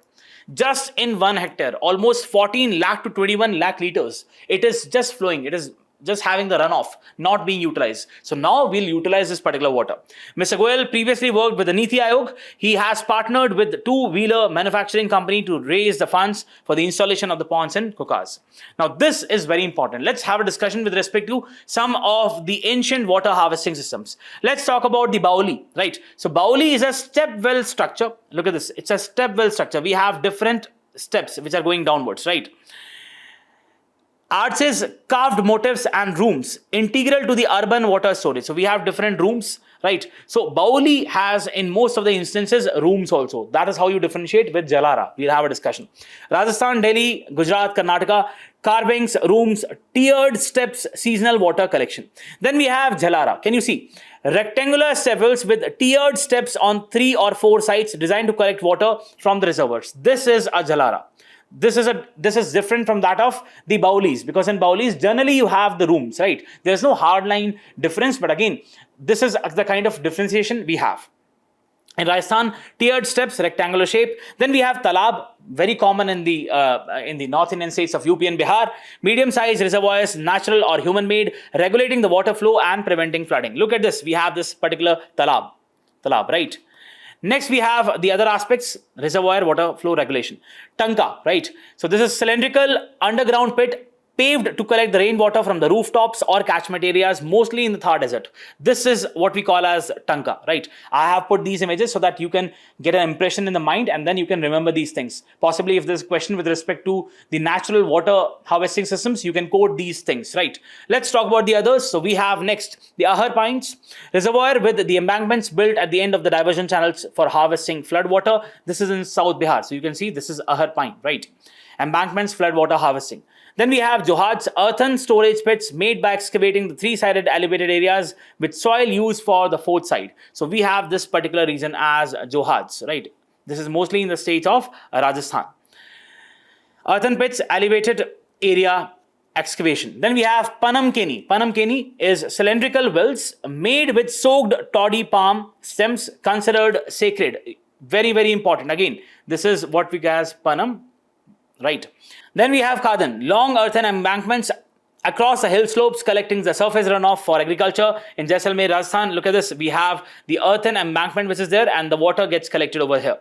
Just in 1 hectare, almost 14 lakh to 21 lakh liters. It is just flowing. It is just having the runoff, not being utilized. So now we'll utilize this particular water. Mr. Goel previously worked with the Niti Aayog. He has partnered with the two-wheeler manufacturing company to raise the funds for the installation of the ponds in Kukas. Now this is very important. Let's have a discussion with respect to some of the ancient water harvesting systems. Let's talk about the Bauli, right? So Bauli is a step well structure. Look at this. It's a step well structure. We have different steps which are going downwards, right? Arches, carved motifs and rooms integral to the urban water storage. So we have different rooms, right? So Bauli has in most of the instances rooms also. That is how you differentiate with Jalara. We'll have a discussion. Rajasthan, Delhi, Gujarat, Karnataka, carvings, rooms, tiered steps, seasonal water collection. Then we have Jalara. Can you see? Rectangular stepwells with tiered steps on 3 or 4 sides designed to collect water from the reservoirs. This is a Jalara. This is different from that of the Baulis, because in Baulis generally you have the rooms, right? There's no hard line difference, but again, this is the kind of differentiation we have. In Rajasthan, tiered steps, rectangular shape. Then we have talab, very common in the North Indian states of UP and Bihar. Medium-sized reservoirs, natural or human-made, regulating the water flow and preventing flooding. Look at this. We have this particular talab, right? Next, we have the other aspects, reservoir water flow regulation. Tanka, right? So this is cylindrical underground pit paved to collect the rainwater from the rooftops or catchment areas, mostly in the Thar Desert. This is what we call as Tanka, right? I have put these images so that you can get an impression in the mind and then you can remember these things. Possibly if there's a question with respect to the natural water harvesting systems, you can code these things, right? Let's talk about the others. So we have next, the Ahar Pines, reservoir with the embankments built at the end of the diversion channels for harvesting flood water. This is in South Bihar. So you can see this is Ahar Pine, right? Embankments, flood water harvesting. Then we have Johad's earthen storage pits made by excavating the 3-sided elevated areas with soil used for the 4th side. So we have this particular region as Johad's, right? This is mostly in the state of Rajasthan. Earthen pits, elevated area excavation. Then we have Panam Keni. Panam Keni is cylindrical wells made with soaked toddy palm stems considered sacred. Very, very important. Again, this is what we as Panam, right? Then we have Kadan, long earthen embankments across the hill slopes collecting the surface runoff for agriculture. In Jaisalmer, Rajasthan, look at this. We have the earthen embankment which is there and the water gets collected over here.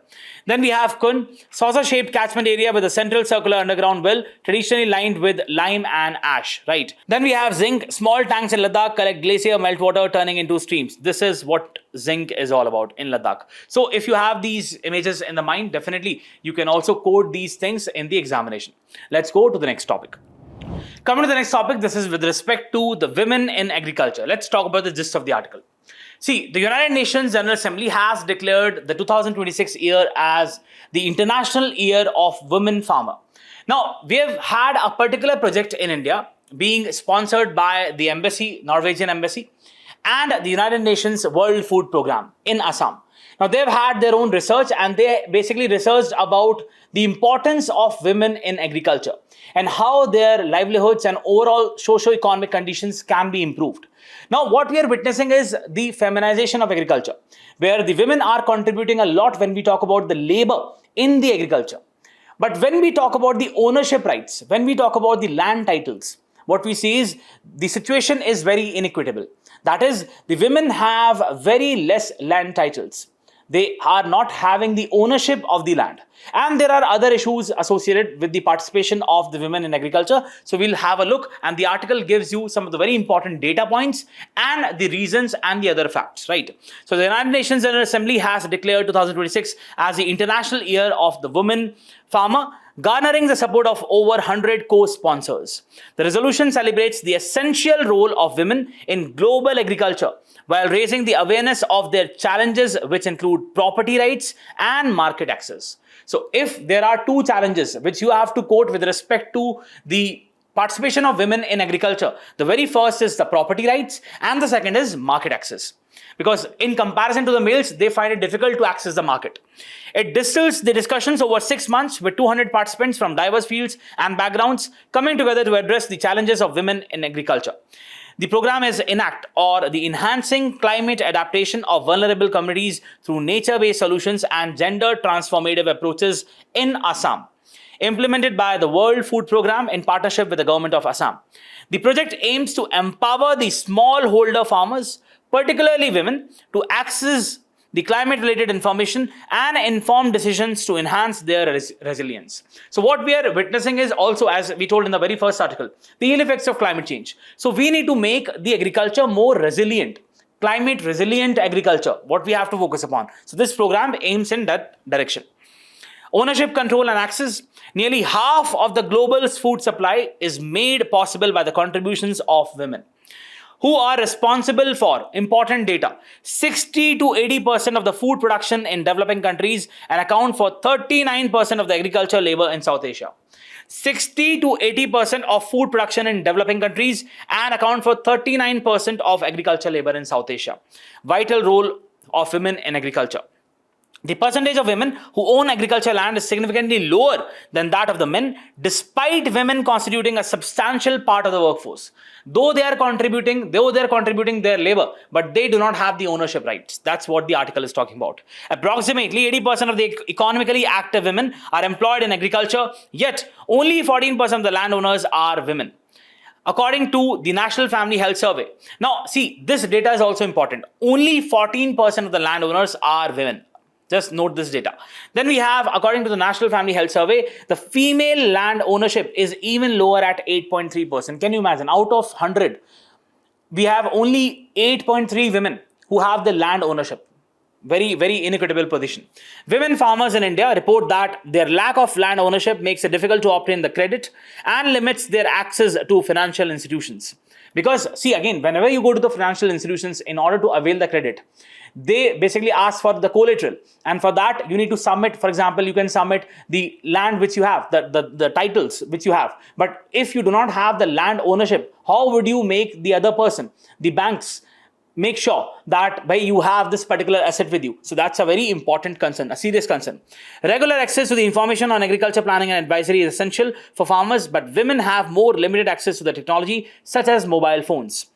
Then we have Kun, saucer-shaped catchment area with a central circular underground well, traditionally lined with lime and ash, right? Then we have Zinc, small tanks in Ladakh collect glacier meltwater turning into streams. This is what Zinc is all about in Ladakh. So if you have these images in the mind, definitely you can also code these things in the examination. Let's go to the next topic. Coming to the next topic, this is with respect to the women in agriculture. Let's talk about the gist of the article. See, the United Nations General Assembly has declared the 2026 year as the International Year of Women Farmer. Now, we have had a particular project in India being sponsored by the embassy, Norwegian embassy, and the United Nations World Food Program in Assam. Now, they've had their own research and they basically researched about the importance of women in agriculture and how their livelihoods and overall socio-economic conditions can be improved. Now, what we are witnessing is the feminization of agriculture, where the women are contributing a lot when we talk about the labor in the agriculture. But when we talk about the ownership rights, when we talk about the land titles, what we see is the situation is very inequitable. That is, the women have very less land titles. They are not having the ownership of the land. And there are other issues associated with the participation of the women in agriculture. So we'll have a look, and the article gives you some of the very important data points and the reasons and the other facts, right? So the United Nations General Assembly has declared 2026 as the International Year of the Women Farmer, garnering the support of over 100 co-sponsors. The resolution celebrates the essential role of women in global agriculture while raising the awareness of their challenges, which include property rights and market access. So if there are two challenges which you have to quote with respect to the participation of women in agriculture, the very first is the property rights and the second is market access. Because in comparison to the males, they find it difficult to access the market. It distills the discussions over 6 months with 200 participants from diverse fields and backgrounds coming together to address the challenges of women in agriculture. The program is ENACT, or the Enhancing Climate Adaptation of Vulnerable Communities through Nature-Based Solutions and Gender Transformative Approaches in Assam, implemented by the World Food Program in partnership with the government of Assam. The project aims to empower the smallholder farmers, particularly women, to access the climate-related information and informed decisions to enhance their resilience. So what we are witnessing is also, as we told in the very first article, the ill effects of climate change. So we need to make the agriculture more resilient, climate resilient agriculture, what we have to focus upon. So this program aims in that direction. Ownership, control and access. Nearly half of the global food supply is made possible by the contributions of women, who are responsible for important data. 60 to 80% of the food production in developing countries and account for 39% of the agricultural labor in South Asia. 60 to 80% of food production in developing countries and account for 39% of agricultural labor in South Asia. Vital role of women in agriculture. The percentage of women who own agricultural land is significantly lower than that of the men, despite women constituting a substantial part of the workforce. Though they are contributing their labor, but they do not have the ownership rights. That's what the article is talking about. Approximately 80% of the economically active women are employed in agriculture, yet only 14% of the landowners are women, according to the National Family Health Survey. Now, see, this data is also important. Only 14% of the landowners are women. Just note this data. Then we have, according to the National Family Health Survey, the female land ownership is even lower at 8.3%. Can you imagine? Out of 100, we have only 8.3 women who have the land ownership. Very, very inequitable position. Women farmers in India report that their lack of land ownership makes it difficult to obtain the credit and limits their access to financial institutions. Because, see, again, whenever you go to the financial institutions in order to avail the credit, they basically ask for the collateral, and for that you need to submit. For example, you can submit the land which you have, the titles which you have. But if you do not have the land ownership, how would you make the other person, the banks, make sure that you have this particular asset with you? So that's a very important concern, a serious concern. Regular access to the information on agriculture planning and advisory is essential for farmers, but women have more limited access to the technology, such as mobile phones.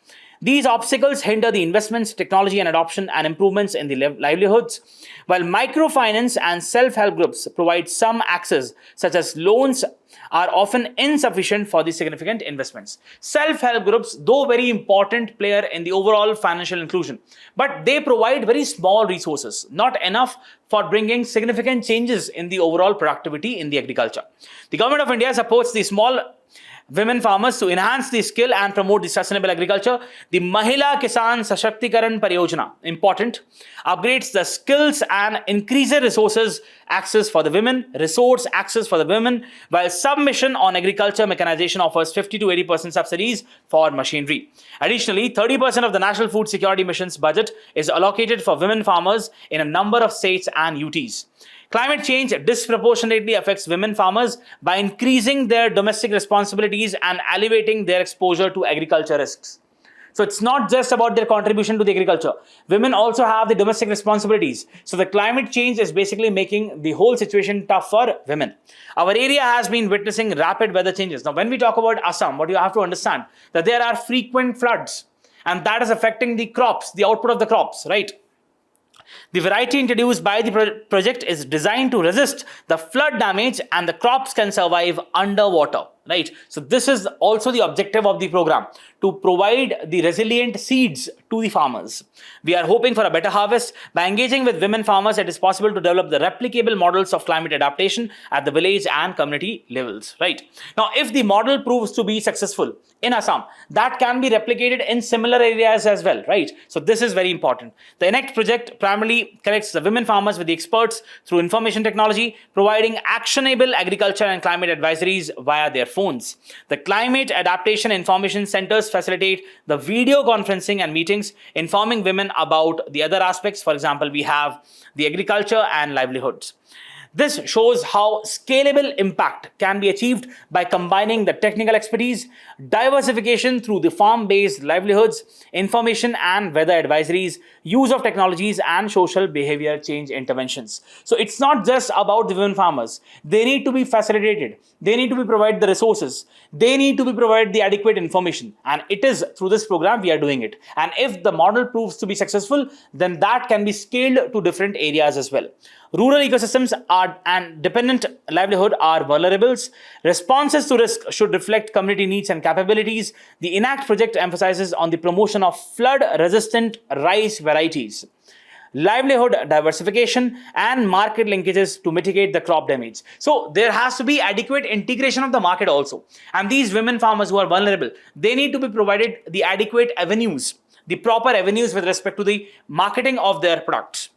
These obstacles hinder the investments, technology and adoption and improvements in the livelihoods. While microfinance and self-help groups provide some access, such as loans, are often insufficient for the significant investments. Self-help groups, though very important player in the overall financial inclusion, but they provide very small resources, not enough for bringing significant changes in the overall productivity in the agriculture. The government of India supports the small women farmers to enhance the skill and promote the sustainable agriculture. The Mahila Kisan Sashaktikarana Pariyojana, important, upgrades the skills and increases resources access for the women, while Submission on Agriculture Mechanization offers 50 to 80% subsidies for machinery. Additionally, 30% of the National Food Security Mission's budget is allocated for women farmers in a number of states and UTs. Climate change disproportionately affects women farmers by increasing their domestic responsibilities and elevating their exposure to agriculture risks. So it's not just about their contribution to the agriculture. Women also have the domestic responsibilities. So the climate change is basically making the whole situation tough for women. Our area has been witnessing rapid weather changes. Now, when we talk about Assam, what you have to understand that there are frequent floods, and that is affecting the crops, the output of the crops, right? The variety introduced by the project is designed to resist the flood damage, and the crops can survive underwater, right? So this is also the objective of the program, to provide the resilient seeds to the farmers. We are hoping for a better harvest. By engaging with women farmers, it is possible to develop the replicable models of climate adaptation at the village and community levels, right? Now, if the model proves to be successful in Assam, that can be replicated in similar areas as well, right? So this is very important. The ENACT project primarily connects the women farmers with the experts through information technology, providing actionable agriculture and climate advisories via their phones. The climate adaptation information centers facilitate the video conferencing and meetings, informing women about the other aspects. For example, we have the agriculture and livelihoods. This shows how scalable impact can be achieved by combining the technical expertise, diversification through the farm-based livelihoods, information and weather advisories, use of technologies, and social behavior change interventions. So it's not just about the women farmers. They need to be facilitated. They need to be provided the resources. They need to be provided the adequate information. And it is through this program we are doing it. And if the model proves to be successful, then that can be scaled to different areas as well. Rural ecosystems and dependent livelihood are vulnerables. Responses to risk should reflect community needs and capabilities. The ENACT project emphasizes on the promotion of flood-resistant rice varieties, livelihood diversification, and market linkages to mitigate the crop damage. So there has to be adequate integration of the market also. And these women farmers who are vulnerable, they need to be provided the adequate avenues, the proper avenues with respect to the marketing of their products,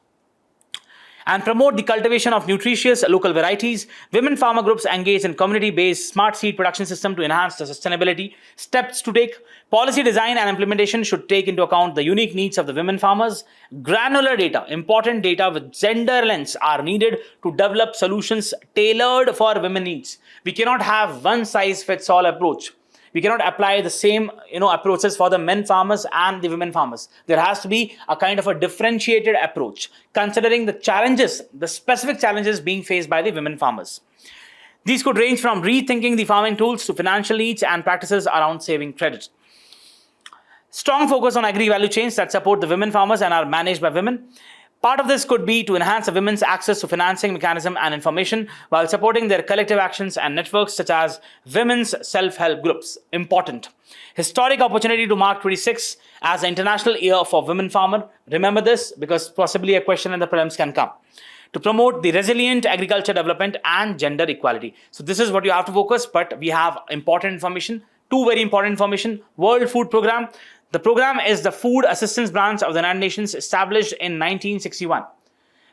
and promote the cultivation of nutritious local varieties. Women farmer groups engage in community-based smart seed production system to enhance the sustainability. Steps to take: policy design and implementation should take into account the unique needs of the women farmers. Granular data, important data with gender lens are needed to develop solutions tailored for women needs. We cannot have one size fits all approach. We cannot apply the same approaches for the men farmers and the women farmers. There has to be a kind of a differentiated approach, considering the challenges, the specific challenges being faced by the women farmers. These could range from rethinking the farming tools to financial needs and practices around saving credit. Strong focus on agri-value chains that support the women farmers and are managed by women. Part of this could be to enhance the women's access to financing mechanism and information while supporting their collective actions and networks such as women's self-help groups. Important. Historic opportunity to mark 26 as the International Year for Women Farmer. Remember this because possibly a question in the prelims can come. To promote the resilient agriculture development and gender equality. So this is what you have to focus, but we have important information, two very important information. World Food Program. The program is the food assistance branch of the United Nations, established in 1961.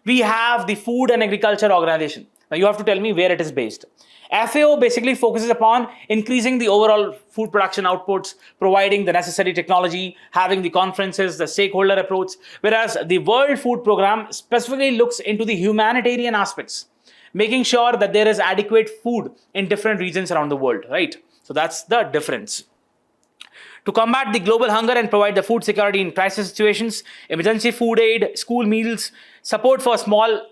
We have the Food and Agriculture Organization. Now you have to tell me where it is based. FAO basically focuses upon increasing the overall food production outputs, providing the necessary technology, having the conferences, the stakeholder approach, whereas the World Food Program specifically looks into the humanitarian aspects, making sure that there is adequate food in different regions around the world, right? So that's the difference. To combat the global hunger and provide the food security in crisis situations, emergency food aid, school meals, support for small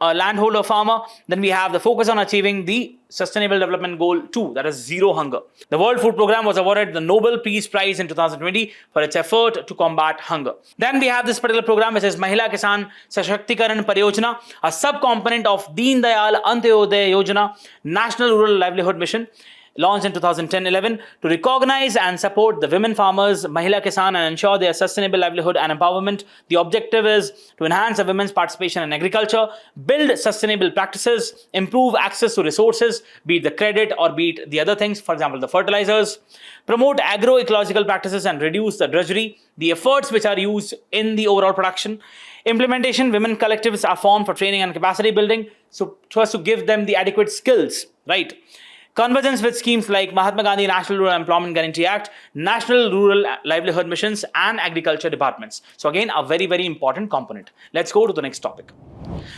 landholder farmer, then we have the focus on achieving the Sustainable Development Goal 2, that is zero hunger. The World Food Program was awarded the Nobel Peace Prize in 2020 for its effort to combat hunger. Then we have this particular program which is Mahila Kisan Sashaktikaran Pariyojana, a sub-component of Deen Dayal Antyodaya Yojana, National Rural Livelihood Mission. launched in 2010-11 to recognize and support the women farmers, Mahila Kisan, and ensure their sustainable livelihood and empowerment. The objective is to enhance the women's participation in agriculture, build sustainable practices, improve access to resources, be it the credit or be it the other things, for example, the fertilizers, promote agroecological practices and reduce the drudgery, the efforts which are used in the overall production. Implementation, women collectives are formed for training and capacity building, so as to give them the adequate skills, right? Convergence with schemes like Mahatma Gandhi National Rural Employment Guarantee Act, National Rural Livelihood Missions, and Agriculture Departments. So again, a very, very important component. Let's go to the next topic.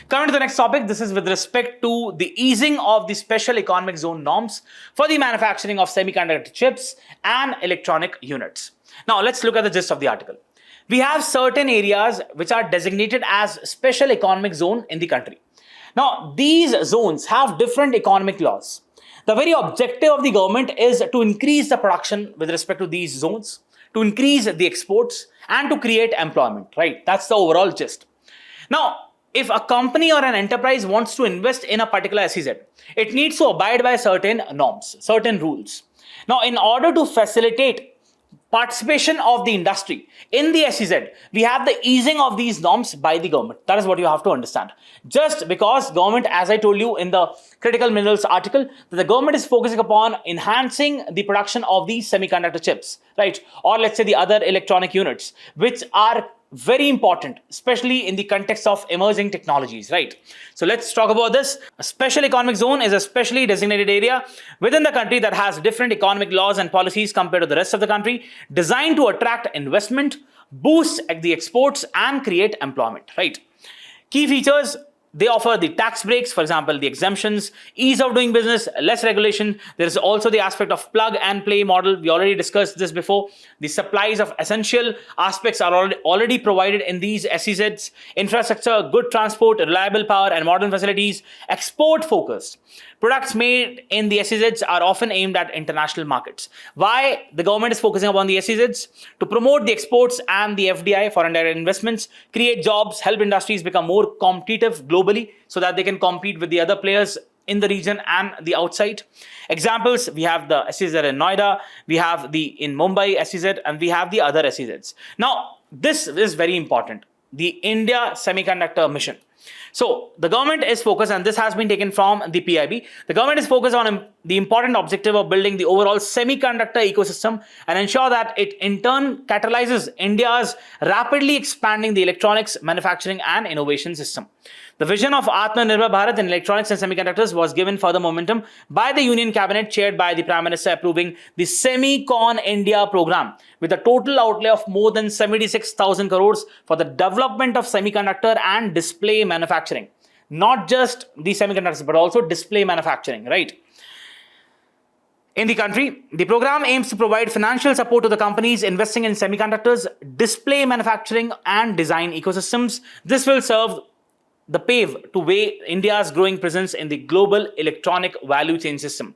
Coming to the next topic, this is with respect to the easing of the special economic zone norms for the manufacturing of semiconductor chips and electronic units. Now, let's look at the gist of the article. We have certain areas which are designated as special economic zone in the country. Now, these zones have different economic laws. The very objective of the government is to increase the production with respect to these zones, to increase the exports, and to create employment, right? That's the overall gist. Now, if a company or an enterprise wants to invest in a particular SEZ, it needs to abide by certain norms, certain rules. Now, in order to facilitate participation of the industry in the SEZ, we have the easing of these norms by the government. That is what you have to understand. Just because government, as I told you in the critical minerals article, that the government is focusing upon enhancing the production of these semiconductor chips, right? Or let's say the other electronic units, which are very important, especially in the context of emerging technologies, right? So let's talk about this. A special economic zone is a specially designated area within the country that has different economic laws and policies compared to the rest of the country, designed to attract investment, boost the exports, and create employment, right? Key features: they offer the tax breaks, for example, the exemptions, ease of doing business, less regulation. There is also the aspect of plug and play model. We already discussed this before. The supplies of essential aspects are already provided in these SEZs. Infrastructure, good transport, reliable power, and modern facilities. Export focused. Products made in the SEZs are often aimed at international markets. Why the government is focusing upon the SEZs? To promote the exports and the FDI, foreign direct investments, create jobs, help industries become more competitive globally so that they can compete with the other players in the region and the outside. Examples: we have the SEZ in Noida, we have in Mumbai SEZ, and we have the other SEZs. Now, this is very important. The India Semiconductor Mission. So the government is focused, and this has been taken from the PIB. The government is focused on the important objective of building the overall semiconductor ecosystem and ensure that it in turn catalyzes India's rapidly expanding the electronics manufacturing and innovation system. The vision of Atmanirbhar Bharat in electronics and semiconductors was given further momentum by the Union Cabinet, chaired by the Prime Minister, approving the Semicon India program with a total outlay of more than 76,000 crores for the development of semiconductor and display manufacturing. Not just the semiconductors, but also display manufacturing, right? In the country, the program aims to provide financial support to the companies investing in semiconductors, display manufacturing, and design ecosystems. This will serve the pave to way India's growing presence in the global electronic value chain system.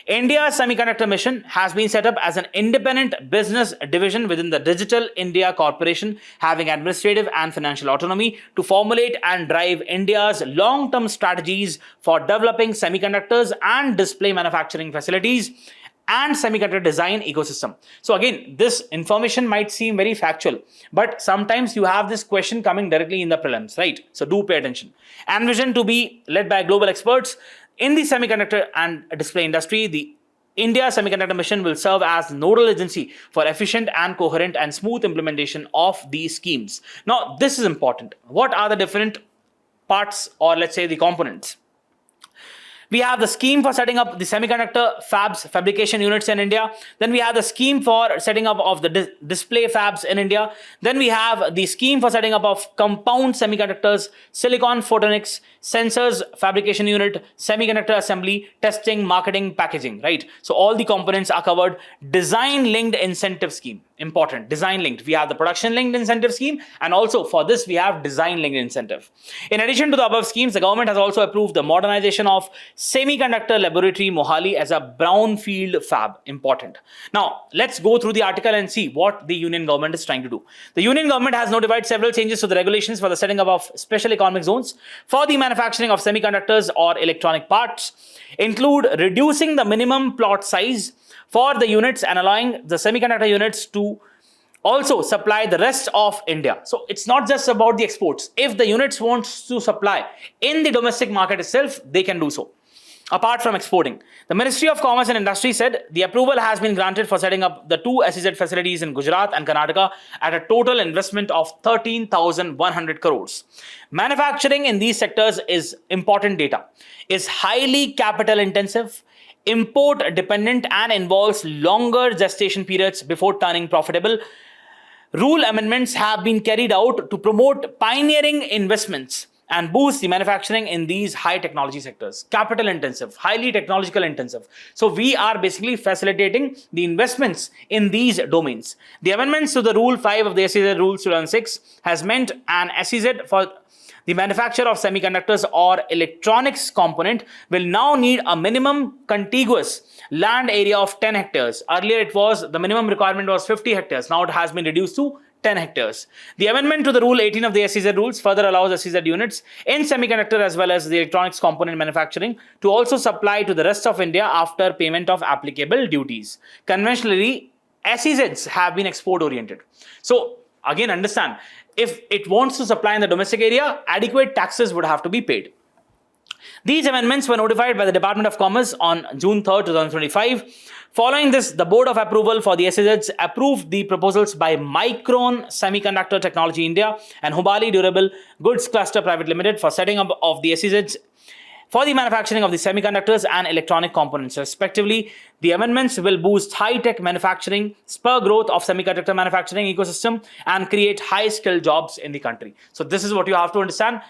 India's Semiconductor Mission has been set up as an independent business division within the Digital India Corporation, having administrative and financial autonomy to formulate and drive India's long-term strategies for developing semiconductors and display manufacturing facilities and semiconductor design ecosystem. So again, this information might seem very factual, but sometimes you have this question coming directly in the prelims, right? So do pay attention. Envisioned to be led by global experts in the semiconductor and display industry, the India Semiconductor Mission will serve as the nodal agency for efficient and coherent and smooth implementation of these schemes. Now, this is important. What are the different parts, or let's say the components? We have the scheme for setting up the semiconductor fabs, fabrication units in India. Then we have the scheme for setting up of the display fabs in India. Then we have the scheme for setting up of compound semiconductors, silicon photonics, sensors, fabrication unit, semiconductor assembly, testing, marketing, packaging, right? So all the components are covered. Design linked incentive scheme. Important. Design linked. We have the production linked incentive scheme, and also for this we have design linked incentive. In addition to the above schemes, the government has also approved the modernization of semiconductor laboratory Mohali as a brownfield fab. Important. Now let's go through the article and see what the union government is trying to do. The union government has notified several changes to the regulations for the setting up of special economic zones for the manufacturing of semiconductors or electronic parts, include reducing the minimum plot size for the units and allowing the semiconductor units to also supply the rest of India. So it's not just about the exports. If the units wants to supply in the domestic market itself, they can do so, apart from exporting. The Ministry of Commerce and Industry said the approval has been granted for setting up the 2 SEZ facilities in Gujarat and Karnataka at a total investment of 13,100 crores. Manufacturing in these sectors is important data, is highly capital intensive, import dependent, and involves longer gestation periods before turning profitable. Rule amendments have been carried out to promote pioneering investments and boost the manufacturing in these high technology sectors. Capital intensive, highly technological intensive. So we are basically facilitating the investments in these domains. The amendments to the Rule 5 of the SEZ Rules 2006 has meant an SEZ for the manufacture of semiconductors or electronics component will now need a minimum contiguous land area of 10 hectares. Earlier the minimum requirement was 50 hectares. Now it has been reduced to 10 hectares. The amendment to the Rule 18 of the SEZ rules further allows SEZ units in semiconductor as well as the electronics component manufacturing to also supply to the rest of India after payment of applicable duties. Conventionally, SEZs have been export oriented. So again, understand, if it wants to supply in the domestic area, adequate taxes would have to be paid. These amendments were notified by the Department of Commerce on June 3rd, 2025. Following this, the Board of Approval for the SEZs approved the proposals by Micron Semiconductor Technology India and Hubali Durable Goods Cluster Private Limited for setting up of the SEZs for the manufacturing of the semiconductors and electronic components, respectively. The amendments will boost high-tech manufacturing, spur growth of semiconductor manufacturing ecosystem, and create high-skilled jobs in the country. So this is what you have to understand.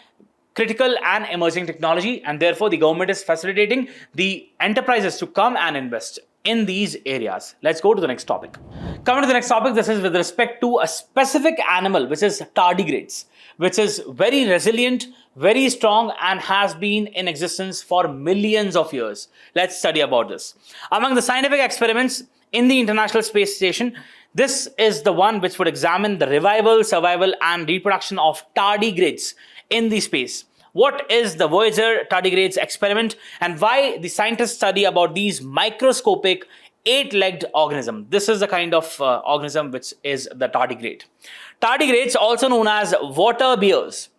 Critical and emerging technology, and therefore the government is facilitating the enterprises to come and invest in these areas. Let's go to the next topic. Coming to the next topic, this is with respect to a specific animal, which is tardigrades, which is very resilient, very strong, and has been in existence for millions of years. Let's study about this. Among the scientific experiments in the International Space Station, this is the one which would examine the revival, survival, and reproduction of tardigrades in the space. What is the Voyager tardigrades experiment and why the scientists study about these microscopic 8-legged organism? This is the kind of organism which is the tardigrade. Tardigrades, also known as water bears.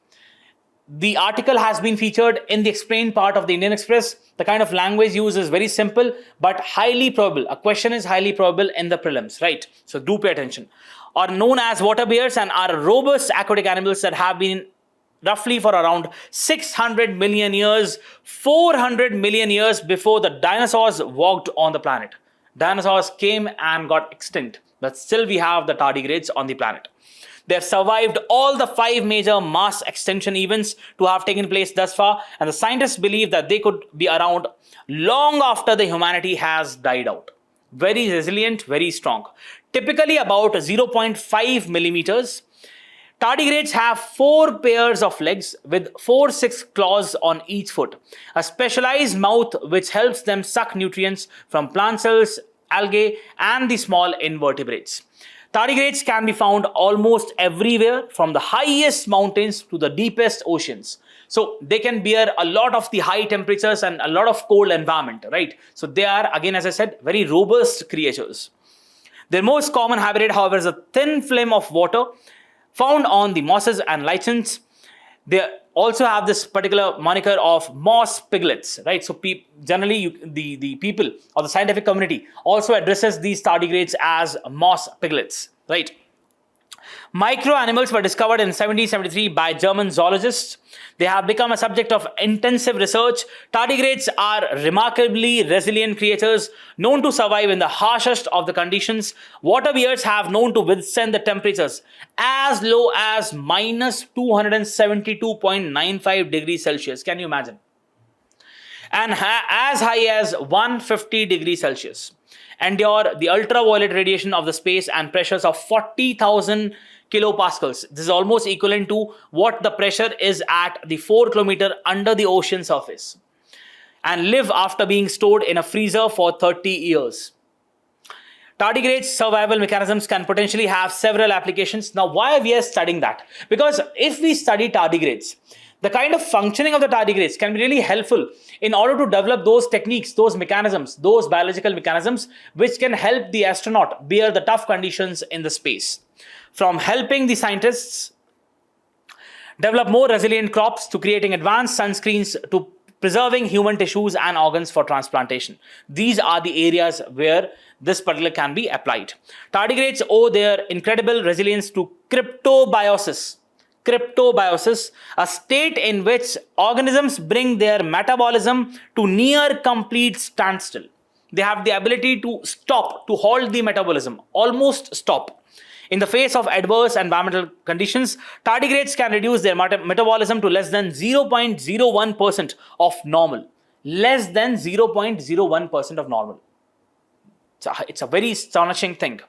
The article has been featured in the explained part of the Indian Express. The kind of language used is very simple but highly probable. A question is highly probable in the prelims, right? So do pay attention. Are known as water bears and are robust aquatic animals that have been roughly for around 600 million years, 400 million years before the dinosaurs walked on the planet. Dinosaurs came and got extinct, but still we have the tardigrades on the planet. They have survived all the 5 major mass extinction events to have taken place thus far, and the scientists believe that they could be around long after the humanity has died out. Very resilient, very strong. Typically about 0.5 millimeters. Tardigrades have 4 pairs of legs with 4-6 claws on each foot, a specialized mouth which helps them suck nutrients from plant cells, algae, and the small invertebrates. Tardigrades can be found almost everywhere, from the highest mountains to the deepest oceans. So they can bear a lot of the high temperatures and a lot of cold environment, right? So they are, again, as I said, very robust creatures. Their most common habitat, however, is a thin film of water found on the mosses and lichens. They also have this particular moniker of moss piglets, right? So generally the people or the scientific community also addresses these tardigrades as moss piglets, right? Micro animals were discovered in 1773 by German zoologists. They have become a subject of intensive research. Tardigrades are remarkably resilient creatures known to survive in the harshest of the conditions. Water bears have known to withstand the temperatures as low as minus 272.95 degrees Celsius. Can you imagine? And as high as 150 degrees Celsius. endure the ultraviolet radiation of the space and pressures of 40,000 kilopascals. This is almost equivalent to what the pressure is at the 4 kilometer under the ocean surface, and live after being stored in a freezer for 30 years. Tardigrades survival mechanisms can potentially have several applications. Now, why we are studying that? Because if we study tardigrades, the kind of functioning of the tardigrades can be really helpful in order to develop those techniques, those mechanisms, those biological mechanisms which can help the astronaut bear the tough conditions in the space. From helping the scientists develop more resilient crops to creating advanced sunscreens to preserving human tissues and organs for transplantation. These are the areas where this particular can be applied. Tardigrades owe their incredible resilience to cryptobiosis. Cryptobiosis, a state in which organisms bring their metabolism to near complete standstill. They have the ability to stop, to halt the metabolism, almost stop. In the face of adverse environmental conditions, tardigrades can reduce their metabolism to less than 0.01% of normal. Less than 0.01% of normal. It's a very astonishing thing.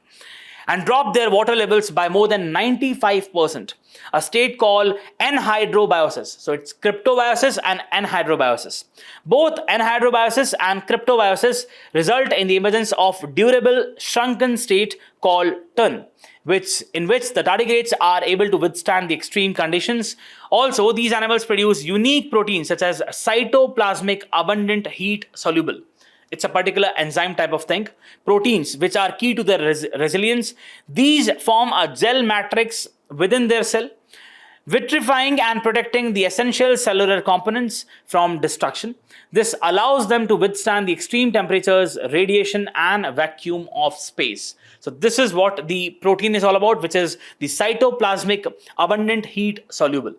And drop their water levels by more than 95%. A state called anhydrobiosis. So it's cryptobiosis and anhydrobiosis. Both anhydrobiosis and cryptobiosis result in the emergence of durable shrunken state called TUN, in which the tardigrades are able to withstand the extreme conditions. Also, these animals produce unique proteins such as cytoplasmic abundant heat soluble. It's a particular enzyme type of thing. Proteins which are key to their resilience. These form a gel matrix within their cell, vitrifying and protecting the essential cellular components from destruction. This allows them to withstand the extreme temperatures, radiation, and vacuum of space. So this is what the protein is all about, which is the cytoplasmic abundant heat soluble.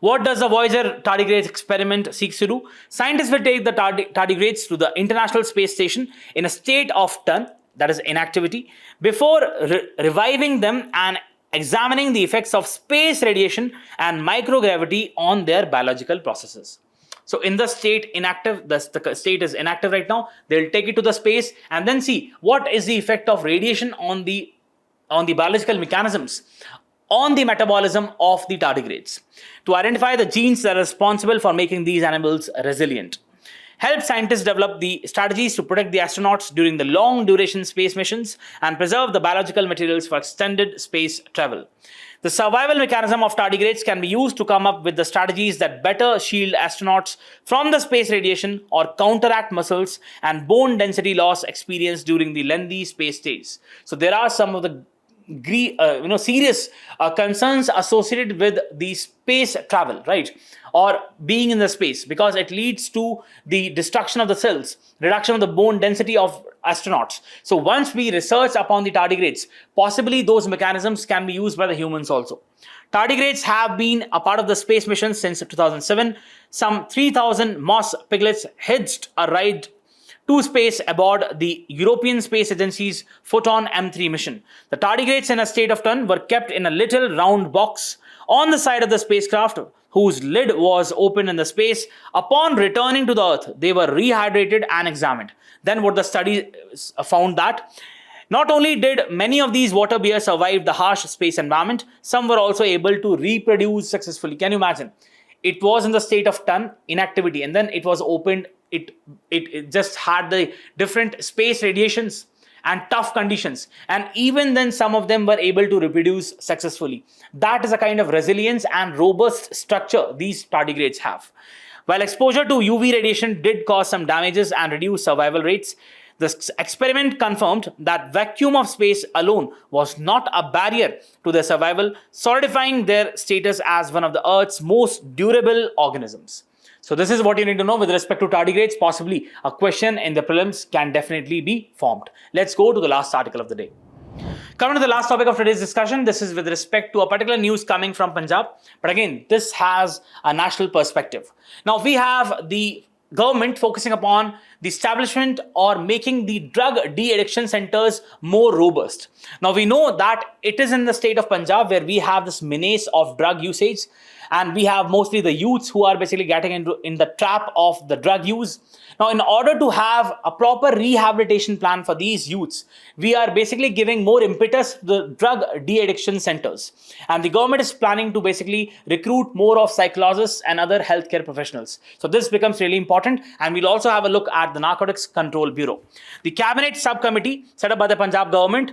What does the Voyager tardigrades experiment seeks to do? Scientists will take the tardigrades to the International Space Station in a state of TUN, that is inactivity, before reviving them and examining the effects of space radiation and microgravity on their biological processes. So in the state inactive, the state is inactive right now, they'll take it to the space and then see what is the effect of radiation on the biological mechanisms, on the metabolism of the tardigrades, to identify the genes that are responsible for making these animals resilient. Help scientists develop the strategies to protect the astronauts during the long duration space missions and preserve the biological materials for extended space travel. The survival mechanism of tardigrades can be used to come up with the strategies that better shield astronauts from the space radiation or counteract muscles and bone density loss experienced during the lengthy space stays. So there are some of the serious concerns associated with the space travel, right? Or being in the space, because it leads to the destruction of the cells, reduction of the bone density of astronauts. So once we research upon the tardigrades, possibly those mechanisms can be used by the humans also. Tardigrades have been a part of the space mission since 2007. Some 3,000 moss piglets hitched a ride to space aboard the European Space Agency's Photon M3 mission. The tardigrades in a state of TUN were kept in a little round box on the side of the spacecraft, whose lid was open in the space. Upon returning to the Earth, they were rehydrated and examined. Then what the study found that not only did many of these water bears survive the harsh space environment, some were also able to reproduce successfully. Can you imagine? It was in the state of TUN, inactivity, and then it was opened. It just had the different space radiations and tough conditions, and even then some of them were able to reproduce successfully. That is a kind of resilience and robust structure these tardigrades have. While exposure to UV radiation did cause some damages and reduce survival rates, the experiment confirmed that vacuum of space alone was not a barrier to their survival, solidifying their status as one of the Earth's most durable organisms. So this is what you need to know with respect to tardigrades. Possibly a question in the prelims can definitely be formed. Let's go to the last article of the day. Coming to the last topic of today's discussion, this is with respect to a particular news coming from Punjab. But again, this has a national perspective. Now we have the government focusing upon the establishment or making the drug de-addiction centers more robust. Now we know that it is in the state of Punjab where we have this menace of drug usage, and we have mostly the youths who are basically getting in the trap of the drug use. Now, in order to have a proper rehabilitation plan for these youths, we are basically giving more impetus to the drug de-addiction centers. And the government is planning to basically recruit more of psychologists and other healthcare professionals. So this becomes really important. And we'll also have a look at the Narcotics Control Bureau. The cabinet subcommittee set up by the Punjab government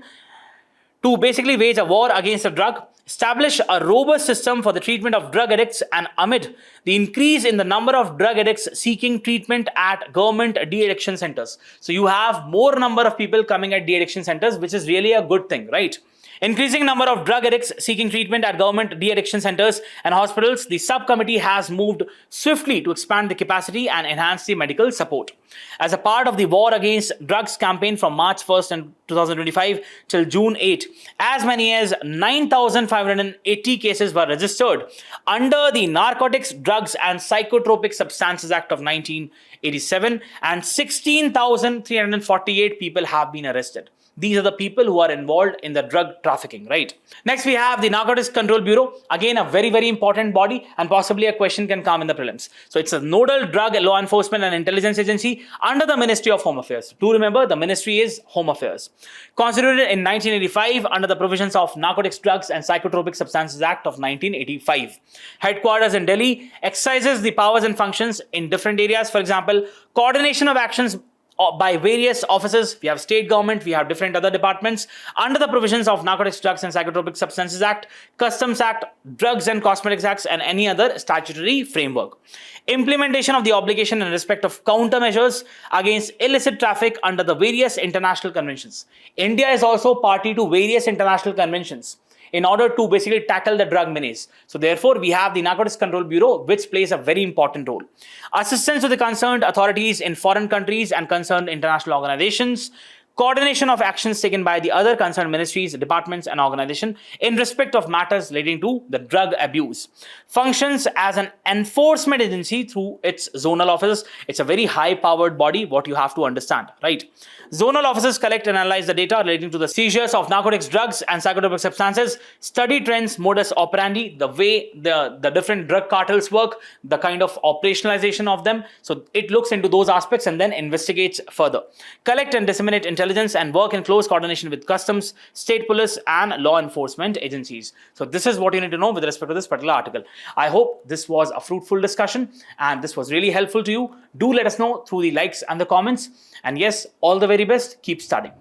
to basically wage a war against the drug, establish a robust system for the treatment of drug addicts, and amid the increase in the number of drug addicts seeking treatment at government de-addiction centers. So you have more number of people coming at de-addiction centers, which is really a good thing, right? Increasing number of drug addicts seeking treatment at government de-addiction centers and hospitals, the subcommittee has moved swiftly to expand the capacity and enhance the medical support. As a part of the war against drugs campaign from March 1st and 2025 till June 8, as many as 9,580 cases were registered under the Narcotics, Drugs and Psychotropic Substances Act of 1987, and 16,348 people have been arrested. These are the people who are involved in the drug trafficking, right? Next, we have the Narcotics Control Bureau. Again, a very, very important body, and possibly a question can come in the prelims. So it's a nodal drug law enforcement and intelligence agency under the Ministry of Home Affairs. Do remember, the ministry is Home Affairs. Constituted in 1985 under the provisions of Narcotics, Drugs and Psychotropic Substances Act of 1985. Headquarters in Delhi, exercises the powers and functions in different areas. For example, coordination of actions by various offices. We have state government, we have different other departments under the provisions of Narcotics, Drugs and Psychotropic Substances Act, Customs Act, Drugs and Cosmetics Acts, and any other statutory framework. Implementation of the obligation in respect of countermeasures against illicit traffic under the various international conventions. India is also party to various international conventions in order to basically tackle the drug menace. So therefore, we have the Narcotics Control Bureau, which plays a very important role. Assistance to the concerned authorities in foreign countries and concerned international organizations. Coordination of actions taken by the other concerned ministries, departments and organizations in respect of matters relating to the drug abuse. Functions as an enforcement agency through its zonal offices. It's a very high-powered body, what you have to understand, right? Zonal offices collect and analyze the data relating to the seizures of narcotics, drugs and psychotropic substances, study trends, modus operandi, the way the different drug cartels work, the kind of operationalization of them. So it looks into those aspects and then investigates further. Collect and disseminate intelligence and work in close coordination with customs, state police and law enforcement agencies. So this is what you need to know with respect to this particular article. I hope this was a fruitful discussion and this was really helpful to you. Do let us know through the likes and the comments. And yes, all the very best. Keep studying.